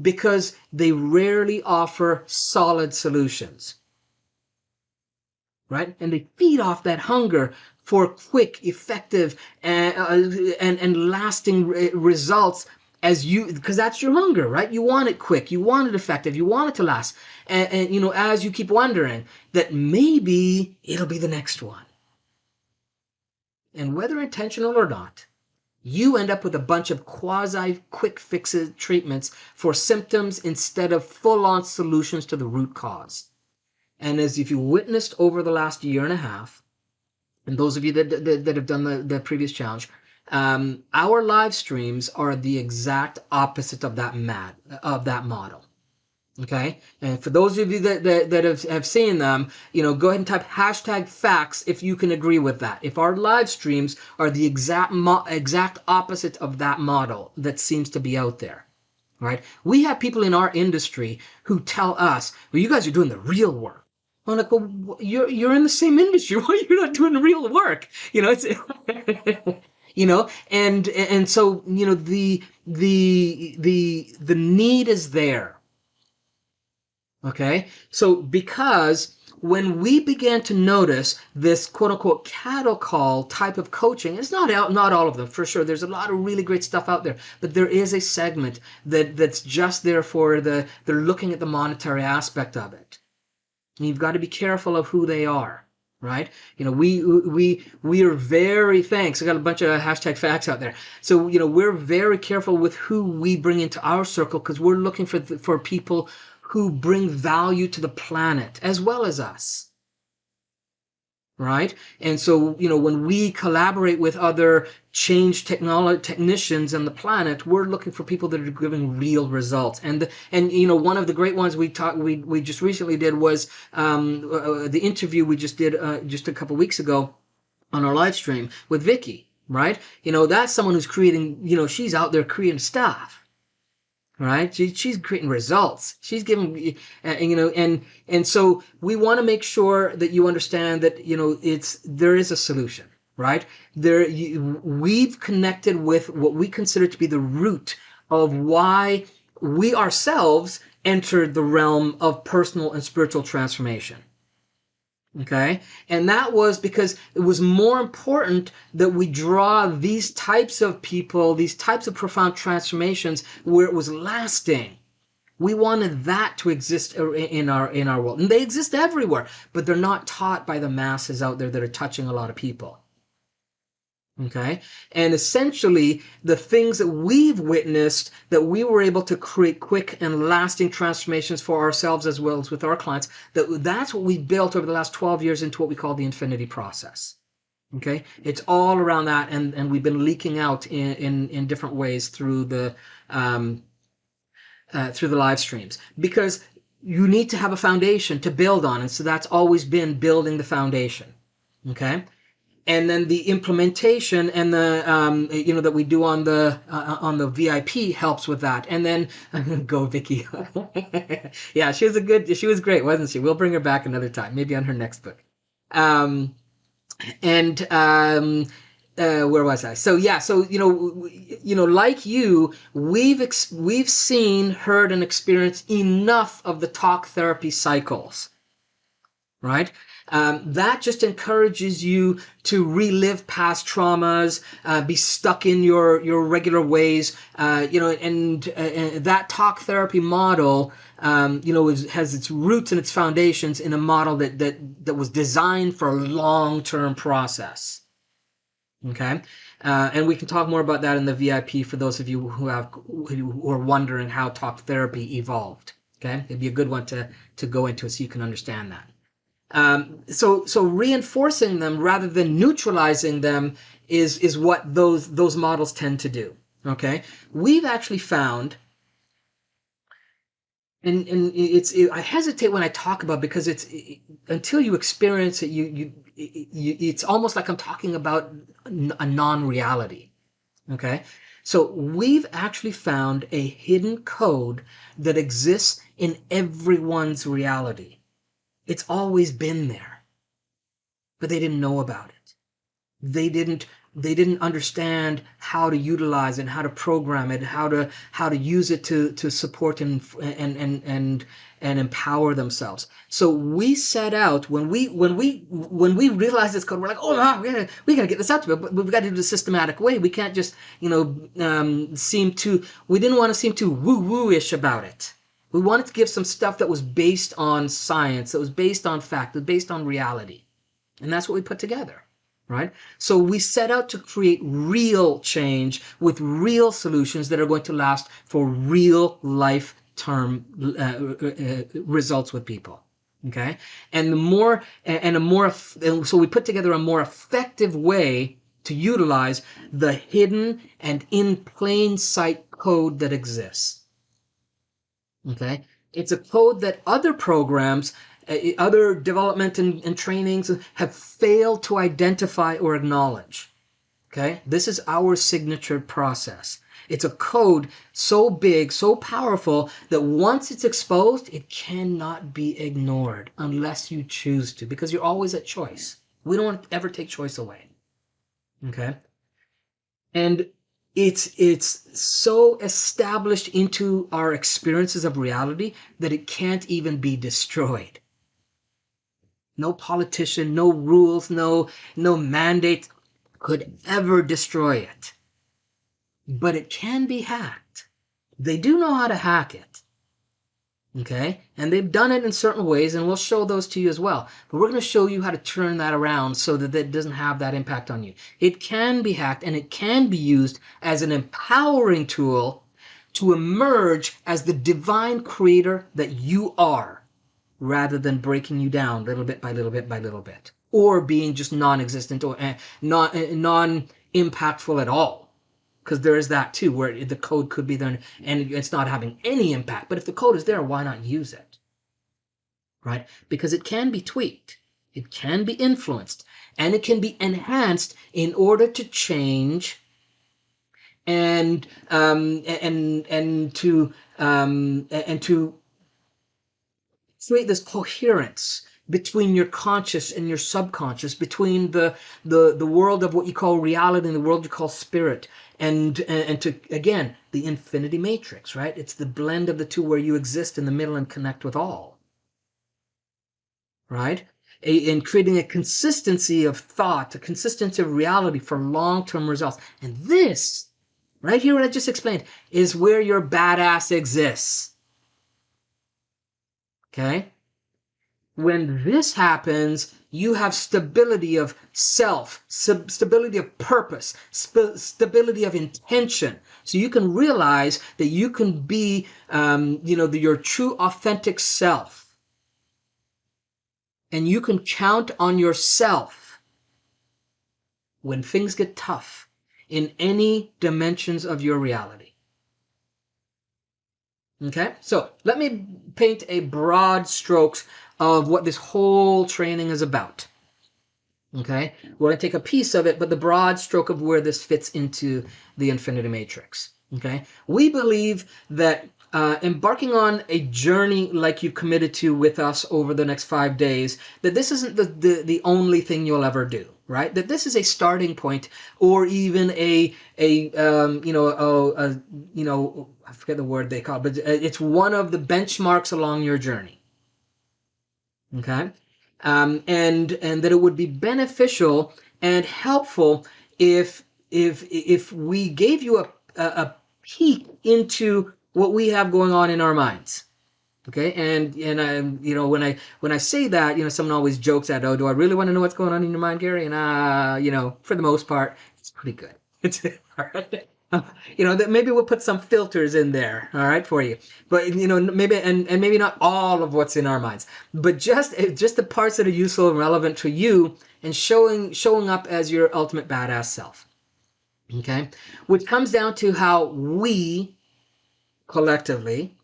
because they rarely offer solid solutions, right? And they feed off that hunger for quick, effective, and lasting results, because that's your hunger, right? You want it quick, you want it effective, you want it to last, and as you keep wondering that maybe it'll be the next one. And whether intentional or not, you end up with a bunch of quasi-quick fixes treatments for symptoms instead of full-on solutions to the root cause. And as if you witnessed over the last year and a half, and those of you that have done the previous challenge, our live streams are the exact opposite of that model. Okay, and for those of you that have seen them, go ahead and type #facts if you can agree with that. If our live streams are the exact opposite of that model that seems to be out there, right? We have people in our industry who tell us, "Well, you guys are doing the real work." I'm like, "Well, you're in the same industry. Why are you not doing the real work?" It's and so the need is there. Okay, so because when we began to notice this quote-unquote cattle call type of coaching, it's not all of them, for sure. There's a lot of really great stuff out there, but there is a segment that's just there for they're looking at the monetary aspect of it. And you've got to be careful of who they are, right? We are very thanks. I got a bunch of #facts out there. So we're very careful with who we bring into our circle, because we're looking for people who bring value to the planet as well as us, right? And so when we collaborate with other change technicians on the planet, we're looking for people that are giving real results. And one of the great ones we just recently did was the interview we just did just a couple weeks ago on our live stream with Vicky, right? That's someone who's creating, she's out there creating stuff. Right? She's creating results. She's giving, and so we want to make sure that you understand that, there is a solution, right? We've connected with what we consider to be the root of why we ourselves entered the realm of personal and spiritual transformation. Okay, and that was because it was more important that we draw these types of people, these types of profound transformations where it was lasting. We wanted that to exist in our world, and they exist everywhere, but they're not taught by the masses out there that are touching a lot of people. Okay, and essentially the things that we've witnessed, that we were able to create quick and lasting transformations for ourselves as well as with our clients, that's what we built over the last 12 years into what we call the infinity process. Okay, it's all around that, and we've been leaking out in different ways um, through the live streams, because you need to have a foundation to build on, and so that's always been building the foundation. Okay, and then the implementation and the that we do on the VIP helps with that. And then go Vicky. Yeah, she was great, wasn't she? We'll bring her back another time, maybe on her next book. Um, and where was I? So yeah, so like you, we've seen, heard, and experienced enough of the talk therapy cycles, right? That just encourages you to relive past traumas, be stuck in your regular ways, and that talk therapy model, has its roots and its foundations in a model that was designed for a long-term process. Okay, and we can talk more about that in the VIP for those of you who are wondering how talk therapy evolved. Okay, it'd be a good one to go into so you can understand that. So reinforcing them rather than neutralizing them is what those models tend to do. Okay, we've actually found, and I hesitate when I talk about, because until you experience it, it's almost like I'm talking about a non-reality. Okay, so we've actually found a hidden code that exists in everyone's reality. It's always been there, but they didn't know about it. They didn't understand how to utilize it, how to program it, how to use it to support and empower themselves. So we set out, when we realized this code, we're like, oh no, we gotta get this out to it, but we've got to do it a systematic way. We can't just we didn't want to seem too woo-woo-ish about it. We wanted to give some stuff that was based on science, that was based on fact, that was based on reality. And that's what we put together, right? So we set out to create real change with real solutions that are going to last for real life term results with people. Okay, and so we put together a more effective way to utilize the hidden and in plain sight code that exists. Okay, it's a code that other programs, other development and trainings have failed to identify or acknowledge. Okay, this is our signature process. It's a code so big, so powerful, that once it's exposed, it cannot be ignored unless you choose to, because you're always at choice. We don't ever take choice away. Okay, and it's so established into our experiences of reality that it can't even be destroyed. No politician, no rules, no mandate could ever destroy it. But it can be hacked. They do know how to hack it. Okay, and they've done it in certain ways, and we'll show those to you as well. But we're going to show you how to turn that around so that it doesn't have that impact on you. It can be hacked, and it can be used as an empowering tool to emerge as the divine creator that you are, rather than breaking you down little bit by little bit by little bit, or being just non-existent or non-impactful at all. Because there is that too, where the code could be there and it's not having any impact. But if the code is there, why not use it? Right? Because it can be tweaked, it can be influenced, and it can be enhanced in order to change and to create this coherence between your conscious and your subconscious, between the world of what you call reality and the world you call spirit, and to, again, the infinity matrix, right? It's the blend of the two where you exist in the middle and connect with all, right? in creating a consistency of thought, a consistency of reality for long-term results. And this, right here, what I just explained, is where your badass exists. Okay? When this happens, you have stability of self, stability of purpose, stability of intention. So you can realize that you can be, your true authentic self. And you can count on yourself when things get tough in any dimensions of your reality. Okay, so let me paint a broad strokes of what this whole training is about. Okay, we're going to take a piece of it, but the broad stroke of where this fits into the infinity matrix. Okay, we believe that embarking on a journey like you've committed to with us over the next 5 days, that this isn't the only thing you'll ever do, right? That this is a starting point, or even I forget the word they call it, but it's one of the benchmarks along your journey. Okay, and that it would be beneficial and helpful if we gave you a peek into what we have going on in our minds. Okay, and I, when I say that, someone always jokes at, oh, do I really want to know what's going on in your mind, Gary? And for the most part, it's pretty good. It's all right. That maybe we'll put some filters in there, all right, for you. But maybe and maybe not all of what's in our minds, but just the parts that are useful and relevant to you, and showing up as your ultimate badass self. Okay, which comes down to how we collectively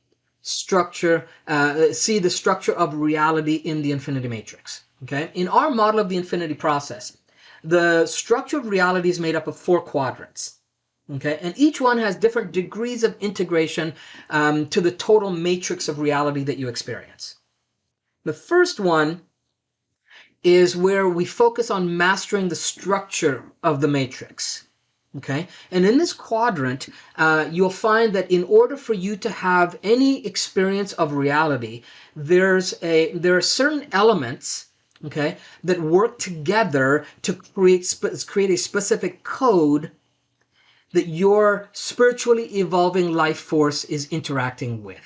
see the structure of reality in the infinity matrix. Okay, in our model of the infinity process, the structure of reality is made up of 4 quadrants. Okay, and each one has different degrees of integration to the total matrix of reality that you experience. The first one is where we focus on mastering the structure of the matrix. Okay, and in this quadrant, you'll find that in order for you to have any experience of reality, there are certain elements, okay, that work together to create a specific code that your spiritually evolving life force is interacting with.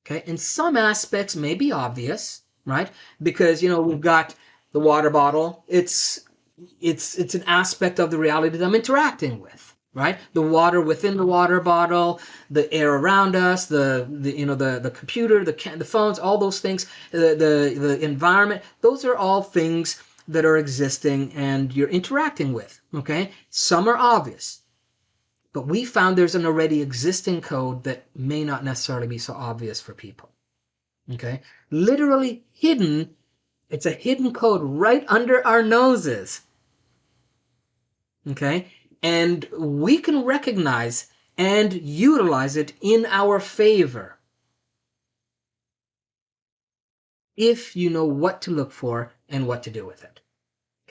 Okay, and some aspects may be obvious, right? Because we've got the water bottle. It's an aspect of the reality that I'm interacting with, right? The water within the water bottle, the air around us, the computer, the phones, all those things, the environment. Those are all things that are existing and you're interacting with. Okay, some are obvious. But we found there's an already existing code that may not necessarily be so obvious for people. Okay? Literally hidden. It's a hidden code right under our noses. Okay? And we can recognize and utilize it in our favor if you know what to look for and what to do with it.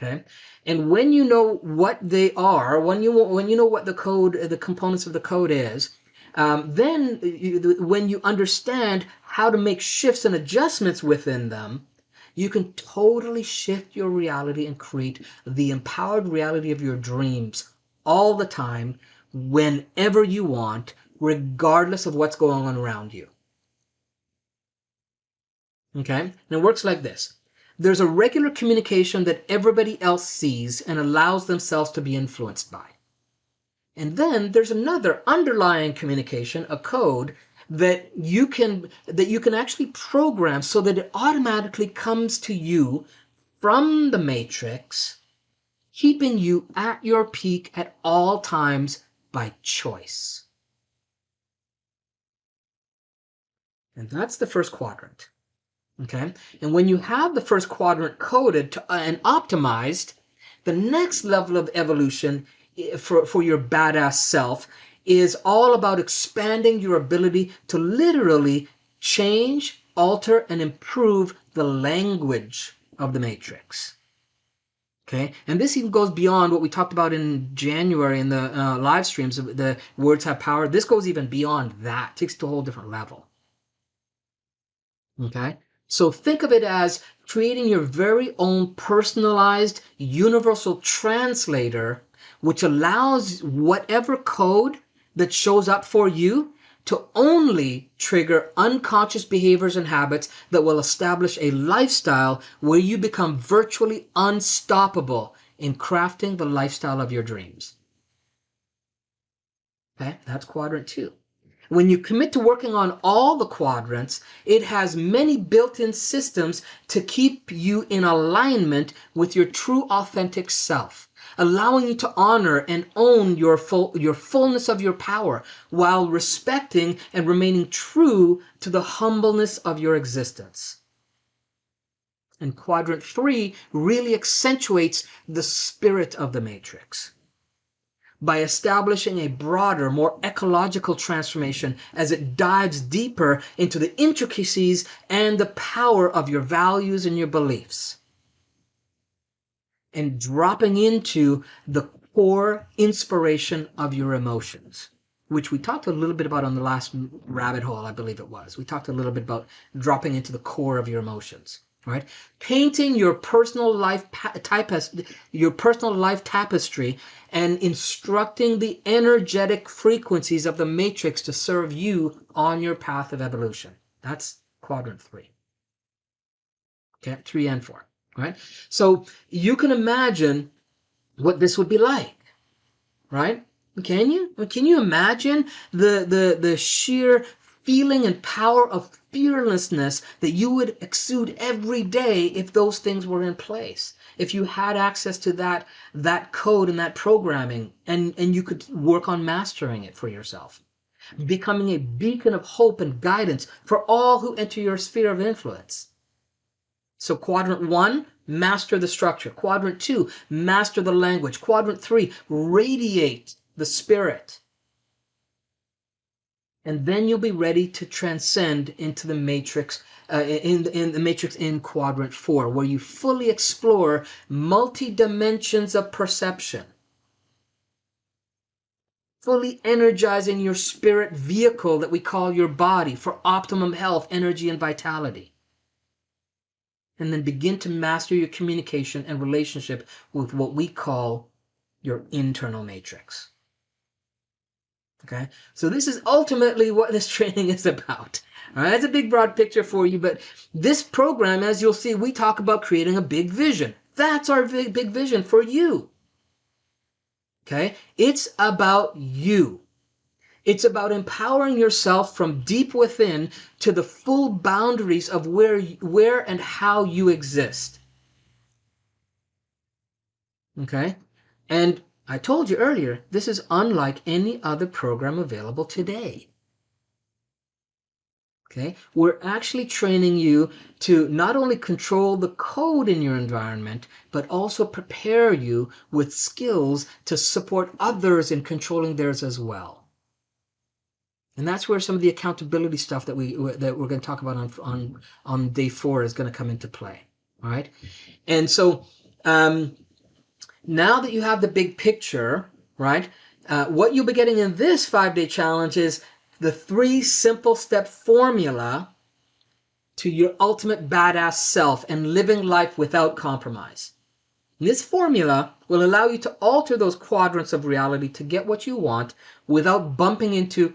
Okay, and when you know what they are, when you know what the components of the code is, then when you understand how to make shifts and adjustments within them, you can totally shift your reality and create the empowered reality of your dreams all the time, whenever you want, regardless of what's going on around you. Okay, and it works like this. There's a regular communication that everybody else sees and allows themselves to be influenced by. And then there's another underlying communication, a code, that you can actually program so that it automatically comes to you from the matrix, keeping you at your peak at all times by choice. And that's the first quadrant. Okay, and when you have the first quadrant coded and optimized, the next level of evolution for your badass self is all about expanding your ability to literally change, alter, and improve the language of the matrix. Okay, and this even goes beyond what we talked about in January in the live streams of the words have power. This goes even beyond that, takes it to a whole different level. Okay, So think of it as creating your very own personalized universal translator, which allows whatever code that shows up for you to only trigger unconscious behaviors and habits that will establish a lifestyle where you become virtually unstoppable in crafting the lifestyle of your dreams. Okay, that's quadrant 2. When you commit to working on all the quadrants, it has many built-in systems to keep you in alignment with your true authentic self, allowing you to honor and own your fullness of your power while respecting and remaining true to the humbleness of your existence. And quadrant 3 really accentuates the spirit of the matrix by establishing a broader, more ecological transformation as it dives deeper into the intricacies and the power of your values and your beliefs, and dropping into the core inspiration of your emotions, which we talked a little bit about on the last rabbit hole, I believe it was. We talked a little bit about dropping into the core of your emotions. Right? Painting your personal life tapestry and instructing the energetic frequencies of the matrix to serve you on your path of evolution. That's quadrant 3. Okay, 3 and 4. Right? So you can imagine what this would be like, right? Can you imagine the sheer feeling and power of fearlessness that you would exude every day if those things were in place? If you had access to that code and that programming, and you could work on mastering it for yourself, becoming a beacon of hope and guidance for all who enter your sphere of influence. So quadrant 1, master the structure. Quadrant 2, master the language. Quadrant 3, radiate the spirit. And then you'll be ready to transcend into the matrix, in the matrix in quadrant 4, where you fully explore multi-dimensions of perception, fully energizing your spirit vehicle that we call your body for optimum health, energy, and vitality. And then begin to master your communication and relationship with what we call your internal matrix. Okay, so this is ultimately what this training is about. All right, that's a big broad picture for you, but this program, as you'll see, we talk about creating a big vision. That's our big vision for you. Okay, it's about you. It's about empowering yourself from deep within to the full boundaries of where and how you exist. Okay, and I told you earlier, this is unlike any other program available today. Okay, we're actually training you to not only control the code in your environment, but also prepare you with skills to support others in controlling theirs as well. And that's where some of the accountability stuff that we're going to talk about on day 4 is going to come into play. All right, and so now that you have the big picture, right, what you'll be getting in this 5-day challenge is the 3 simple step formula to your ultimate badass self and living life without compromise. This formula will allow you to alter those quadrants of reality to get what you want without bumping into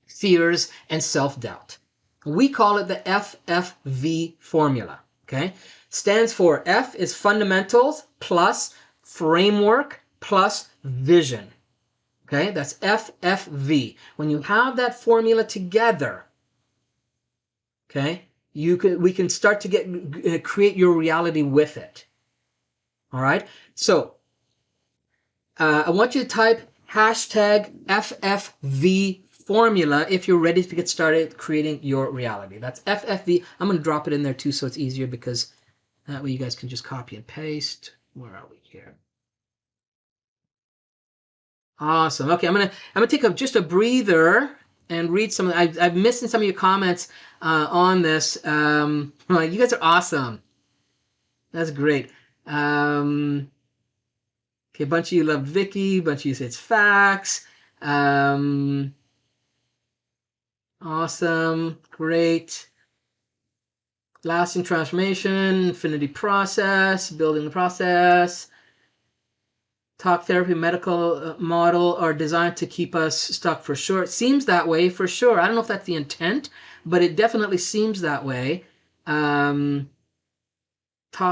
fears and self-doubt. We call it the FFV formula. Okay, stands for F is fundamentals plus framework plus vision. Okay, that's FFV. When you have that formula together, okay, we can start to create your reality with it. All right, so I want you to type hashtag FFV formula if you're ready to get started creating your reality. That's FFV. I'm going to drop it in there too so it's easier, because that way you guys can just copy and paste. Where are we here? Awesome. Okay, I'm gonna take just a breather and read some. I've missed some of your comments on this. You guys are awesome. That's great. Okay, a bunch of you love Vicky. A bunch of you say it's facts. Awesome. Great. lasting transformation, infinity process, building the process. Talk therapy, medical model are designed to keep us stuck for sure. It seems that way for sure. I don't know if that's the intent, but it definitely seems that way. Talk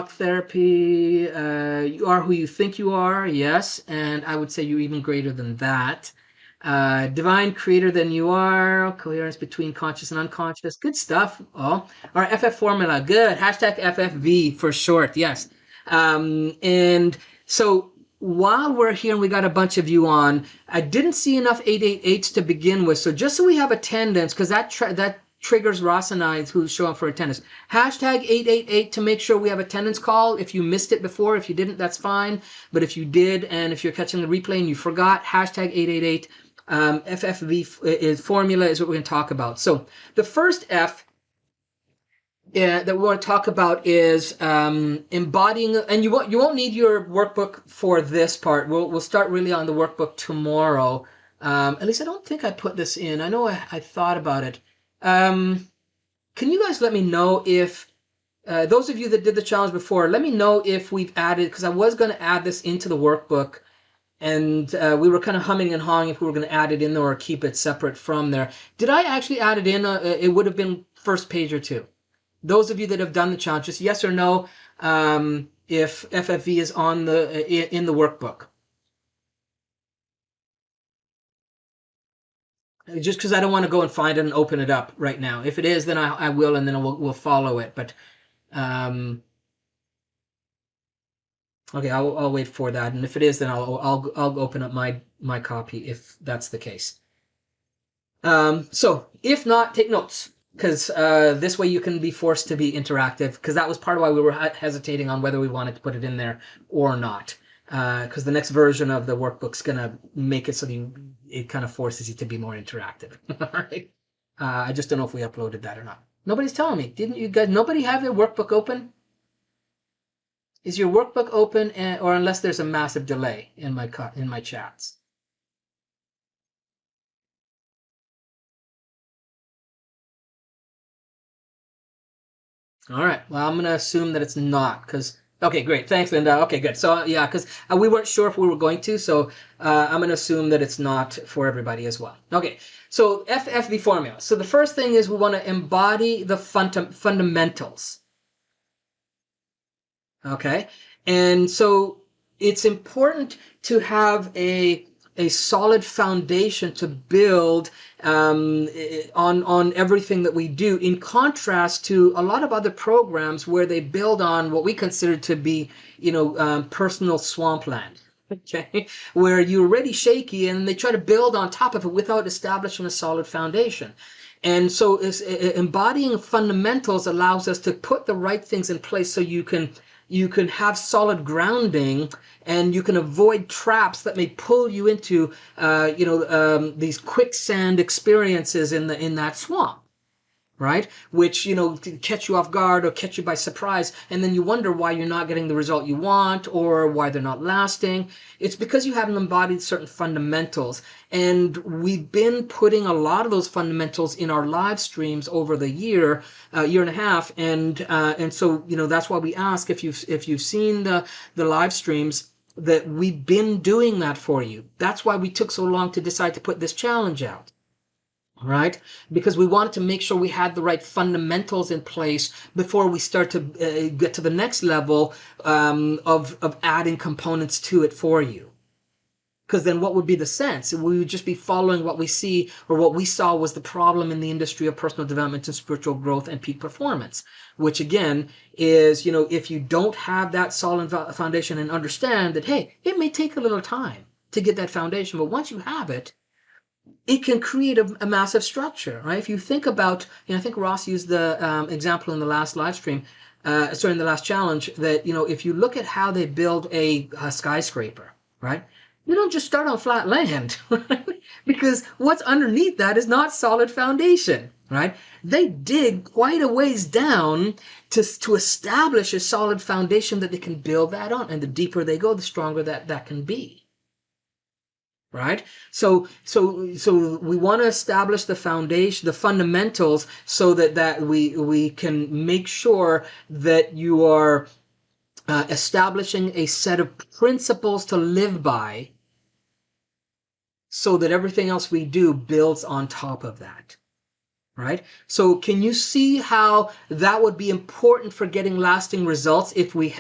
therapy, you are who you think you are, yes, and I would say you're even greater than that. Divine creator than you are, coherence between conscious and unconscious, good stuff. Oh, our FF formula, good. Hashtag FFV for short, yes. And so while we're here and we got a bunch of you on, I didn't see enough 888s to begin with, so just so we have attendance, because that triggers Ross and I who show up for attendance. Hashtag 888 to make sure we have attendance call. If you missed it before, if you didn't, that's fine. But if you did, and if you're catching the replay and you forgot, hashtag 888. FFV is formula is what we're going to talk about. So the first F that we want to talk about is embodying, and you won't need your workbook for this part. We'll start really on the workbook tomorrow. At least I don't think I put this in. I know I thought about it. Can you guys let me know if those of you that did the challenge before, let me know if we've added, because I was going to add this into the workbook, and we were kind of humming and hawing if we were going to add it in there or keep it separate from there. Did I actually add it in? It would have been first page or two. Those of you that have done the challenge, just yes or no, if FFV is on in the workbook. Just because I don't want to go and find it and open it up right now. If it is, then I will, and then we'll follow it. But okay, I'll wait for that, and if it is, then I'll open up my copy if that's the case. So if not, take notes, because this way you can be forced to be interactive, because that was part of why we were hesitating on whether we wanted to put it in there or not. Because the next version of the workbook's gonna make it so that it kind of forces you to be more interactive. All right. I just don't know if we uploaded that or not. Nobody's telling me. Didn't you guys? Nobody have their workbook open? Is your workbook open, or unless there's a massive delay in my chats? All right. Well, I'm going to assume that it's not, because okay, great. Thanks, Linda. Okay, good. So yeah, because we weren't sure if we were going to, so I'm going to assume that it's not for everybody as well. Okay. So FFV formula. So the first thing is we want to embody the fundamentals. Okay. And so it's important to have a solid foundation to build on everything that we do, in contrast to a lot of other programs where they build on what we consider to be, personal swampland. Okay, where you're already shaky and they try to build on top of it without establishing a solid foundation. And so embodying fundamentals allows us to put the right things in place so you can have solid grounding, and you can avoid traps that may pull you into these quicksand experiences in that swamp, right? Which can catch you off guard or catch you by surprise, and then you wonder why you're not getting the result you want or why they're not lasting. It's because you haven't embodied certain fundamentals, and we've been putting a lot of those fundamentals in our live streams over the year and a half, and so that's why we ask if you've seen the live streams, that we've been doing that for you. That's why we took so long to decide to put this challenge out. Right? Because we wanted to make sure we had the right fundamentals in place before we start to get to the next level of adding components to it for you. Because then what would be the sense? We would just be following what we see, or what we saw was the problem in the industry of personal development and spiritual growth and peak performance, which again is, if you don't have that solid foundation and understand that, hey, it may take a little time to get that foundation, but once you have it, it can create a massive structure, right? If you think about, I think Ross used the example in the last live stream, in the last challenge, that, if you look at how they build a skyscraper, right? You don't just start on flat land, right? Because what's underneath that is not solid foundation, right? They dig quite a ways down to establish a solid foundation that they can build that on. And the deeper they go, the stronger that can be. right? So we want to establish the foundation, the fundamentals, so that we can make sure that you are establishing a set of principles to live by, so that everything else we do builds on top of that. Right? So can you see how that would be important for getting lasting results if we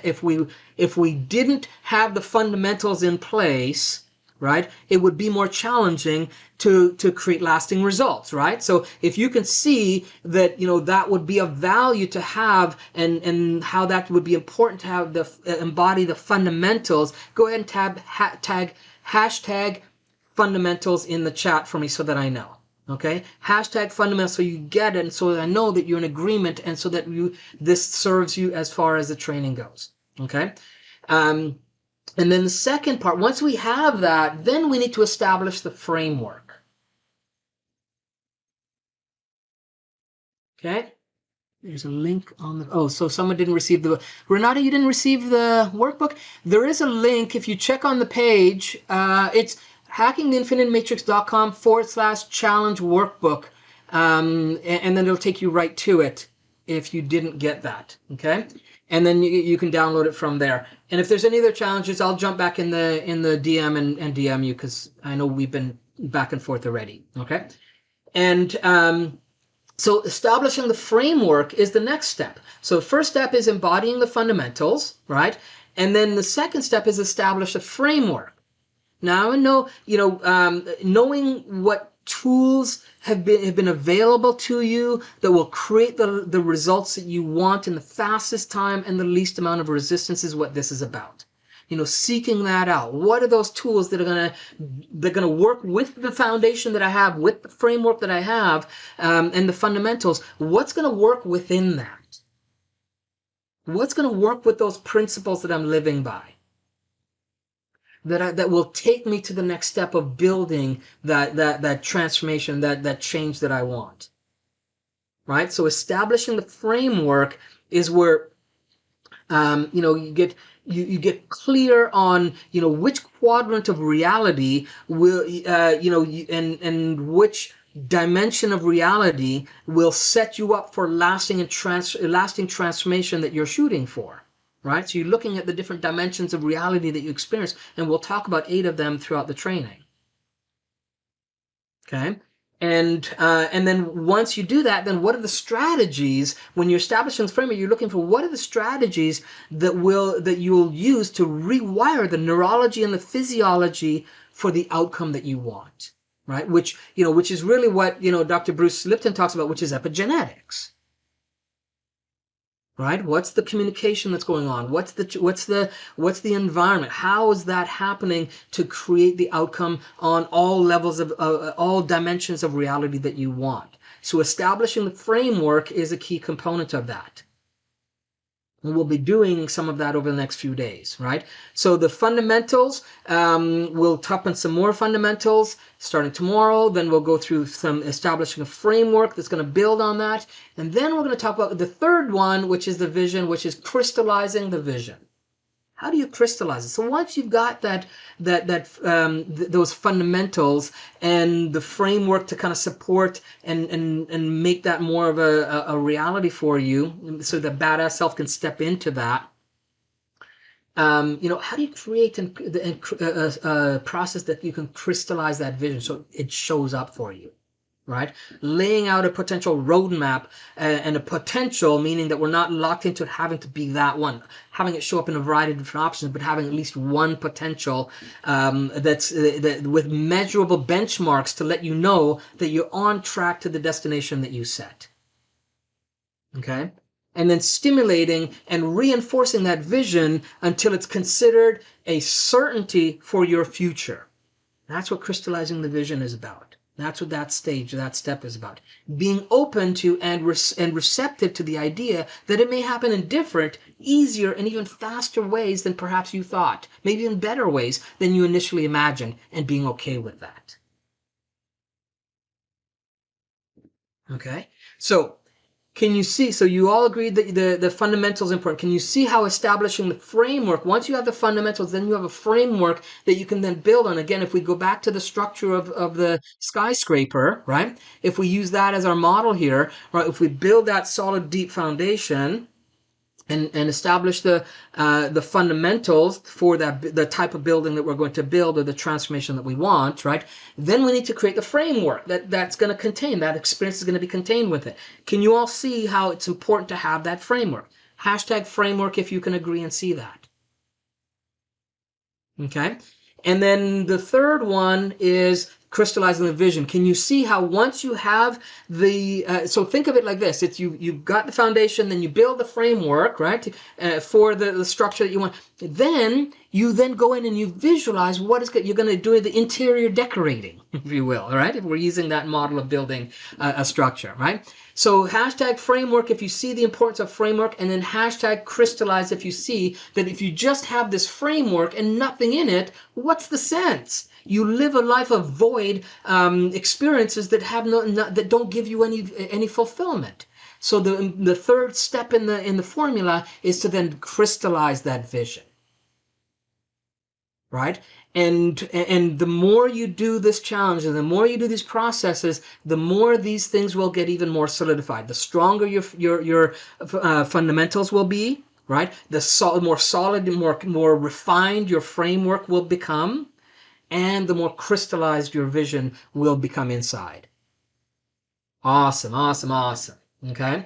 didn't have the fundamentals in place, right? It would be more challenging to create lasting results, right? So if you can see that, that would be of value to have, and how that would be important to have embody the fundamentals, go ahead and tag hashtag fundamentals in the chat for me so that I know. Okay, hashtag fundamentals, so you get it, and so that I know that you're in agreement, and so that this serves you as far as the training goes. Okay, and then the second part, once we have that, then we need to establish the framework. Okay, there's a link on the, oh, so someone didn't receive the, Renata, you didn't receive the workbook? There is a link. If you check on the page, it's hackingtheinfinitematrix.com/challenge workbook. And then it'll take you right to it if you didn't get that. Okay. And then you can download it from there. And if there's any other challenges, I'll jump back in the DM and DM you, because I know we've been back and forth already. Okay. And, so establishing the framework is the next step. So the first step is embodying the fundamentals, right? And then the second step is establish a framework. Now I know, knowing what tools have been available to you that will create the results that you want in the fastest time and the least amount of resistance is what this is about. Seeking that out. What are those tools that are gonna work with the foundation that I have, with the framework that I have, and the fundamentals? What's gonna work within that? What's gonna work with those principles that I'm living by? That will take me to the next step of building that transformation, that change that I want. Right? So establishing the framework is where you get clear on which quadrant of reality will and which dimension of reality will set you up for lasting transformation that you're shooting for. Right? So you're looking at the different dimensions of reality that you experience, and we'll talk about 8 of them throughout the training. Okay? And then once you do that, then what are the strategies when you're establishing the framework? You're looking for what are the strategies that you'll use to rewire the neurology and the physiology for the outcome that you want, right? Which is really what Dr. Bruce Lipton talks about, which is epigenetics. Right? What's the communication that's going on? What's the environment? How is that happening to create the outcome on all levels of all dimensions of reality that you want? So establishing the framework is a key component of that. And we'll be doing some of that over the next few days, right? So the fundamentals, we'll top on some more fundamentals starting tomorrow. Then we'll go through some establishing a framework that's going to build on that. And then we're going to talk about the third one, which is the vision, which is crystallizing the vision. How do you crystallize it? So once you've got those fundamentals and the framework to kind of support and make that more of a reality for you, so the badass self can step into that. How do you create a process that you can crystallize that vision so it shows up for you? Right? Laying out a potential roadmap, and a potential meaning that we're not locked into having to be that one, having it show up in a variety of different options, but having at least one potential that's with measurable benchmarks to let you know that you're on track to the destination that you set. Okay? And then stimulating and reinforcing that vision until it's considered a certainty for your future. That's what crystallizing the vision is about. That's what that step is about. Being open to and receptive to the idea that it may happen in different, easier, and even faster ways than perhaps you thought. Maybe in better ways than you initially imagined, and being okay with that. Okay? So Can you see? So you all agreed that the fundamentals are important. Can you see how establishing the framework, once you have the fundamentals, then you have a framework that you can then build on. Again, if we go back to the structure of the skyscraper, right? If we use that as our model here, right? If we build that solid, deep foundation, and establish the fundamentals for the type of building that we're going to build or the transformation that we want, right? Then we need to create the framework that's going to contain that experience is going to be contained with it. Can you all see how it's important to have that framework? Hashtag framework if you can agree and see that. Okay. And then the third one is crystallizing the vision. Can you see how once you have the, so think of it like this, it's you've got the foundation, then you build the framework, right, for the structure that you want. Then you then go in and you visualize what is good. You're going to do the interior decorating, if you will, all right, if we're using that model of building a structure, right? So hashtag framework if you see the importance of framework, and then hashtag crystallize if you see that if you just have this framework and nothing in it, what's the sense? You live a life of void experiences that have that don't give you any fulfillment. So the third step in the formula is to then crystallize that vision, right? And the more you do this challenge and the more you do these processes, the more these things will get even more solidified. The stronger your fundamentals will be, right? The more solid, more refined your framework will become, and the more crystallized your vision will become inside. Awesome, awesome, awesome. Okay,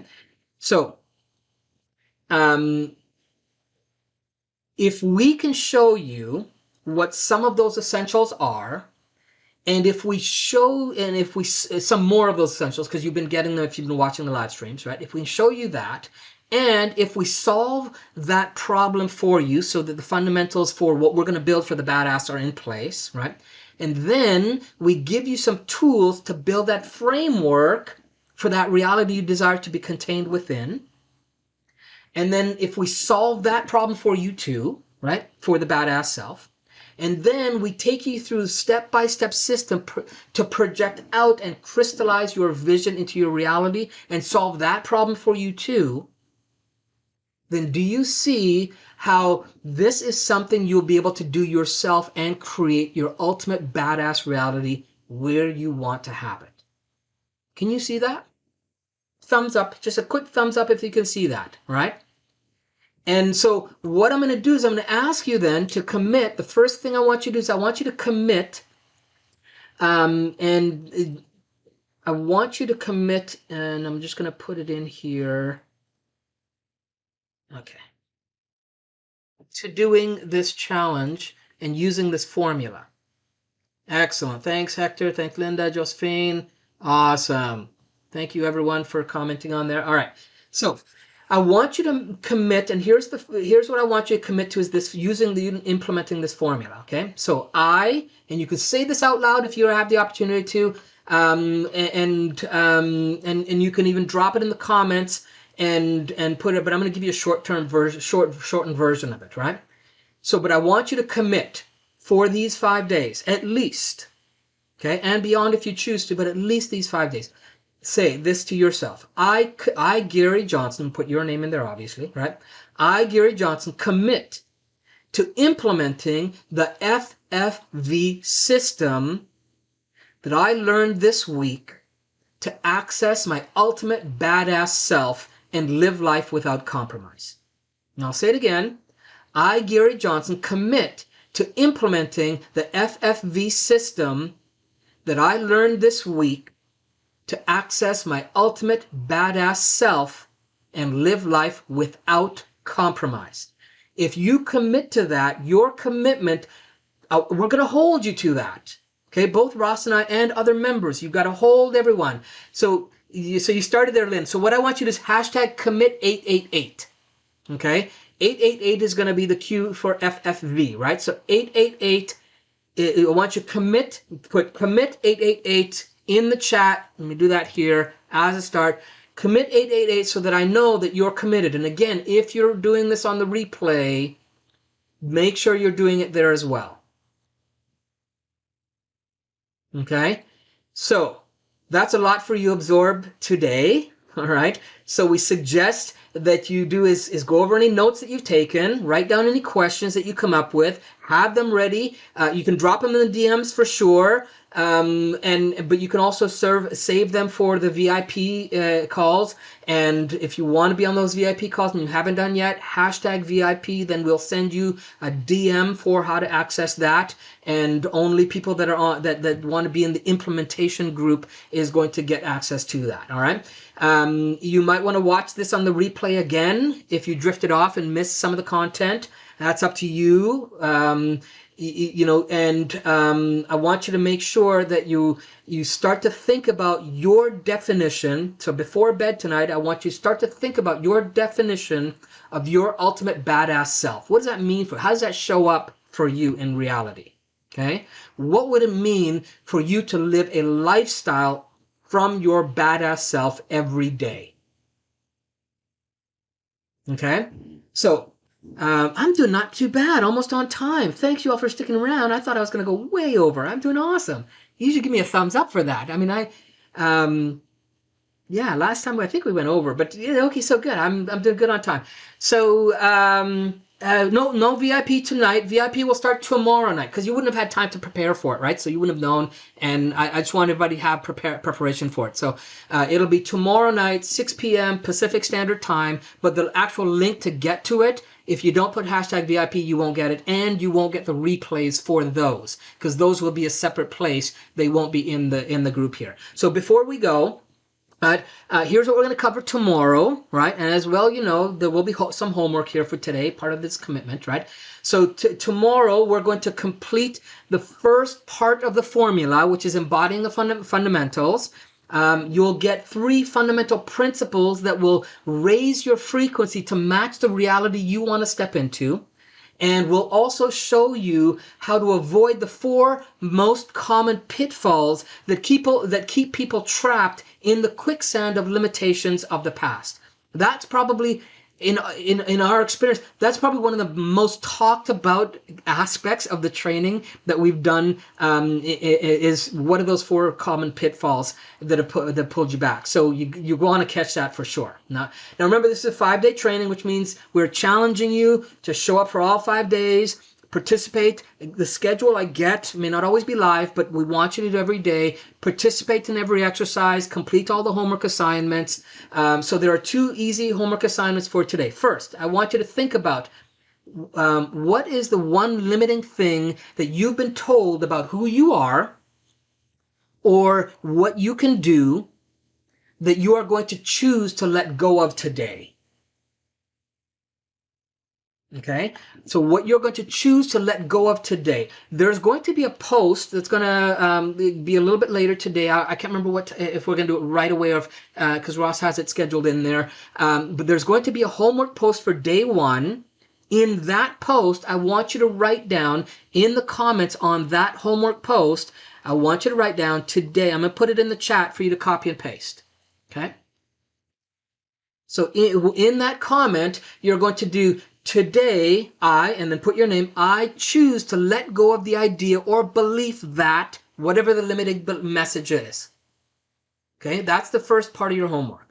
so if we can show you what some of those essentials are, and if we some more of those essentials, because you've been getting them if you've been watching the live streams, right? If we show you that, and if we solve that problem for you so that the fundamentals for what we're going to build for the badass are in place, right? And then we give you some tools to build that framework for that reality you desire to be contained within. And then if we solve that problem for you too, right, for the badass self, and then we take you through step-by-step system to project out and crystallize your vision into your reality and solve that problem for you too, then do you see how this is something you'll be able to do yourself and create your ultimate badass reality where you want to have it? Can you see that? Thumbs up, just a quick thumbs up if you can see that, right? And so what I'm going to do is I'm going to ask you then to commit. The first thing I want you to do is I want you to commit, and I want you to commit, and I'm just going to put it in here. Okay. To doing this challenge and using this formula. Excellent. Thanks, Hector. Thanks, Linda, Josephine. Awesome. Thank you, everyone, for commenting on there. All right. So I want you to commit, and here's what I want you to commit to is this, implementing this formula. Okay. So and you can say this out loud if you have the opportunity to, and you can even drop it in the comments and put it. But I'm going to give you a shortened version of it, right? So, but I want you to commit for these 5 days at least, okay, and beyond if you choose to, but at least these 5 days. Say this to yourself. I, Gary Johnson, put your name in there, obviously, right? I, Gary Johnson, commit to implementing the FFV system that I learned this week to access my ultimate badass self and live life without compromise. And I'll say it again. I, Gary Johnson, commit to implementing the FFV system that I learned this week to access my ultimate badass self and live life without compromise. If you commit to that, your commitment, we're going to hold you to that. Okay, both Ross and I and other members, you've got to hold everyone. So you started there, Lynn. So what I want you to do is hashtag commit 888. Okay, 888 is going to be the cue for FFV, right? So 888, I want you to put commit 888 in the chat. Let me do that here as a start. Commit 888 so that I know that you're committed. And again, if you're doing this on the replay, make sure you're doing it there as well. Okay? So that's a lot for you to absorb today. All right. So we suggest that you do is go over any notes that you've taken, write down any questions that you come up with, have them ready. You can drop them in the DMs for sure. But you can also save them for the VIP calls. And if you want to be on those VIP calls and you haven't done yet, hashtag VIP, then we'll send you a DM for how to access that. And only people that are on that want to be in the implementation group is going to get access to that. All right. You might want to watch this on the replay again if you drifted off and missed some of the content. That's up to you. I want you to make sure that you start to think about your definition. So before bed tonight, I want you to start to think about your definition of your ultimate badass self. What does that mean how does that show up for you in reality? Okay? What would it mean for you to live a lifestyle from your badass self every day? Okay? So, I'm doing not too bad, almost on time. Thanks you all for sticking around. I thought I was going to go way over. I'm doing awesome. You should give me a thumbs up for that. I mean, yeah, last time I think we went over, but yeah, okay, so good. I'm doing good on time. So, no VIP tonight. VIP will start tomorrow night because you wouldn't have had time to prepare for it, right? So you wouldn't have known, and I just want everybody to have preparation for it. So it'll be tomorrow night, 6 p.m. Pacific Standard Time, but the actual link to get to it, if you don't put hashtag VIP, you won't get it, and you won't get the replays for those because those will be a separate place. They won't be in the group here. So before we go, here's what we're going to cover tomorrow, right? And as well, there will be some homework here for today, part of this commitment, right? So tomorrow, we're going to complete the first part of the formula, which is embodying the fundamentals. You'll get 3 fundamental principles that will raise your frequency to match the reality you want to step into. And we'll also show you how to avoid the 4 most common pitfalls that keep people trapped in the quicksand of limitations of the past. That's probably, in our experience, that's probably one of the most talked about aspects of the training that we've done. Is what are those 4 common pitfalls that pulled you back? So you want to catch that for sure. Now remember, this is a 5-day training, which means we're challenging you to show up for all 5 days. Participate. The schedule I get may not always be live, but we want you to do every day. Participate in every exercise. Complete all the homework assignments. So there are 2 easy homework assignments for today. First, I want you to think about what is the one limiting thing that you've been told about who you are or what you can do that you are going to choose to let go of today. Okay, so what you're going to choose to let go of today. There's going to be a post that's going to be a little bit later today. I can't remember if we're going to do it right away or because Ross has it scheduled in there. But there's going to be a homework post for day 1. In that post, I want you to write down in the comments on that homework post, I want you to write down today. I'm going to put it in the chat for you to copy and paste. Okay? So in that comment, you're going to do, today, and then put your name, I choose to let go of the idea or belief that, whatever the limiting message is. Okay, that's the first part of your homework.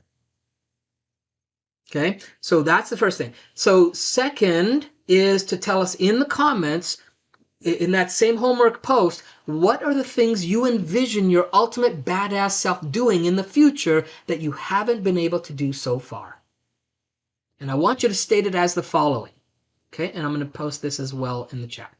Okay, so that's the first thing. So second is to tell us in the comments, in that same homework post, what are the things you envision your ultimate badass self doing in the future that you haven't been able to do so far? And I want you to state it as the following. Okay, and I'm going to post this as well in the chat.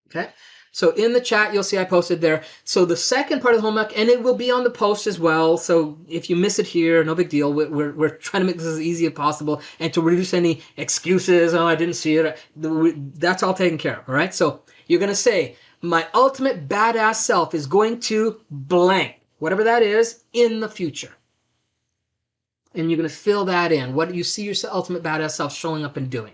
Okay, so in the chat, you'll see I posted there. So the second part of the homework, and it will be on the post as well. So if you miss it here, no big deal. We're trying to make this as easy as possible and to reduce any excuses. Oh, I didn't see it. That's all taken care of. All right, so you're going to say, my ultimate badass self is going to blank, whatever that is, in the future. And you're going to fill that in. What do you see your ultimate badass self showing up and doing?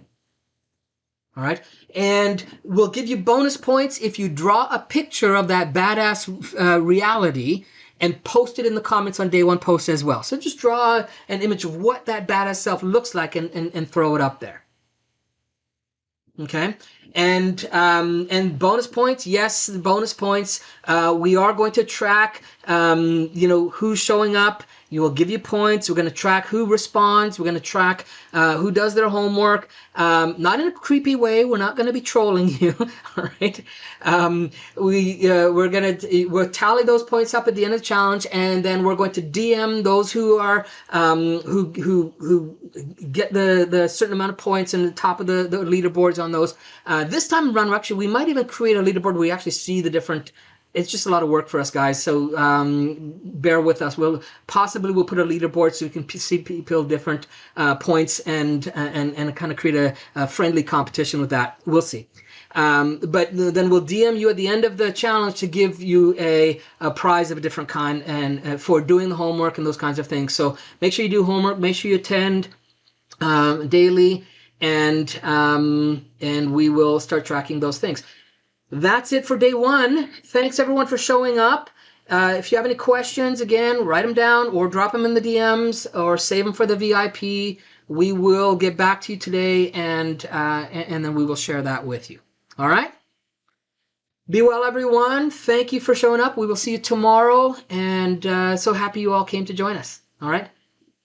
All right. And we'll give you bonus points if you draw a picture of that badass reality and post it in the comments on day 1 post as well. So just draw an image of what that badass self looks like and throw it up there. Okay. And bonus points, yes, bonus points. We are going to track, who's showing up. You will give you points. We're going to track who responds. We're going to track who does their homework. Not in a creepy way. We're not going to be trolling you. All right. We'll tally those points up at the end of the challenge, and then we're going to DM those who are who get the certain amount of points in the top of the leaderboards on those. This time around, we might even create a leaderboard where we actually see the different. It's just a lot of work for us, guys. So bear with us. We'll put a leaderboard so we can see people different points and kind of create a friendly competition with that. We'll see. But then we'll DM you at the end of the challenge to give you a prize of a different kind and for doing the homework and those kinds of things. So make sure you do homework. Make sure you attend daily, and we will start tracking those things. That's it for day one. Thanks everyone for showing up. If you have any questions, again, write them down or drop them in the DMs or save them for the VIP. We will get back to you today, and then we will share that with you. All right? Be well, everyone. Thank you for showing up. We will see you tomorrow, and so happy you all came to join us. All right?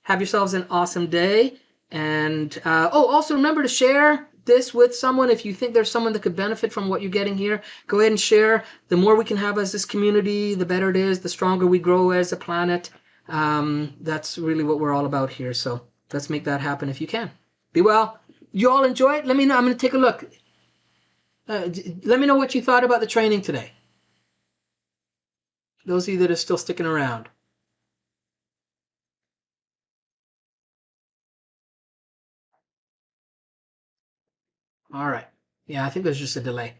Have yourselves an awesome day. And also remember to share this with someone. If you think there's someone that could benefit from what you're getting here, go ahead and share. The more we can have as this community, the better it is, the stronger we grow as a planet. That's really what we're all about here. So let's make that happen if you can. Be well. You all enjoy it? Let me know. I'm going to take a look. Let me know what you thought about the training today. Those of you that are still sticking around. All right. Yeah, I think there's just a delay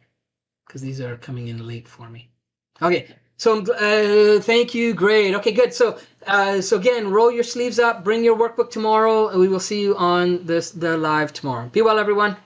because these are coming in late for me. Okay. So thank you. Great. Okay, good. So again, roll your sleeves up. Bring your workbook tomorrow, and we will see you on the live tomorrow. Be well, everyone.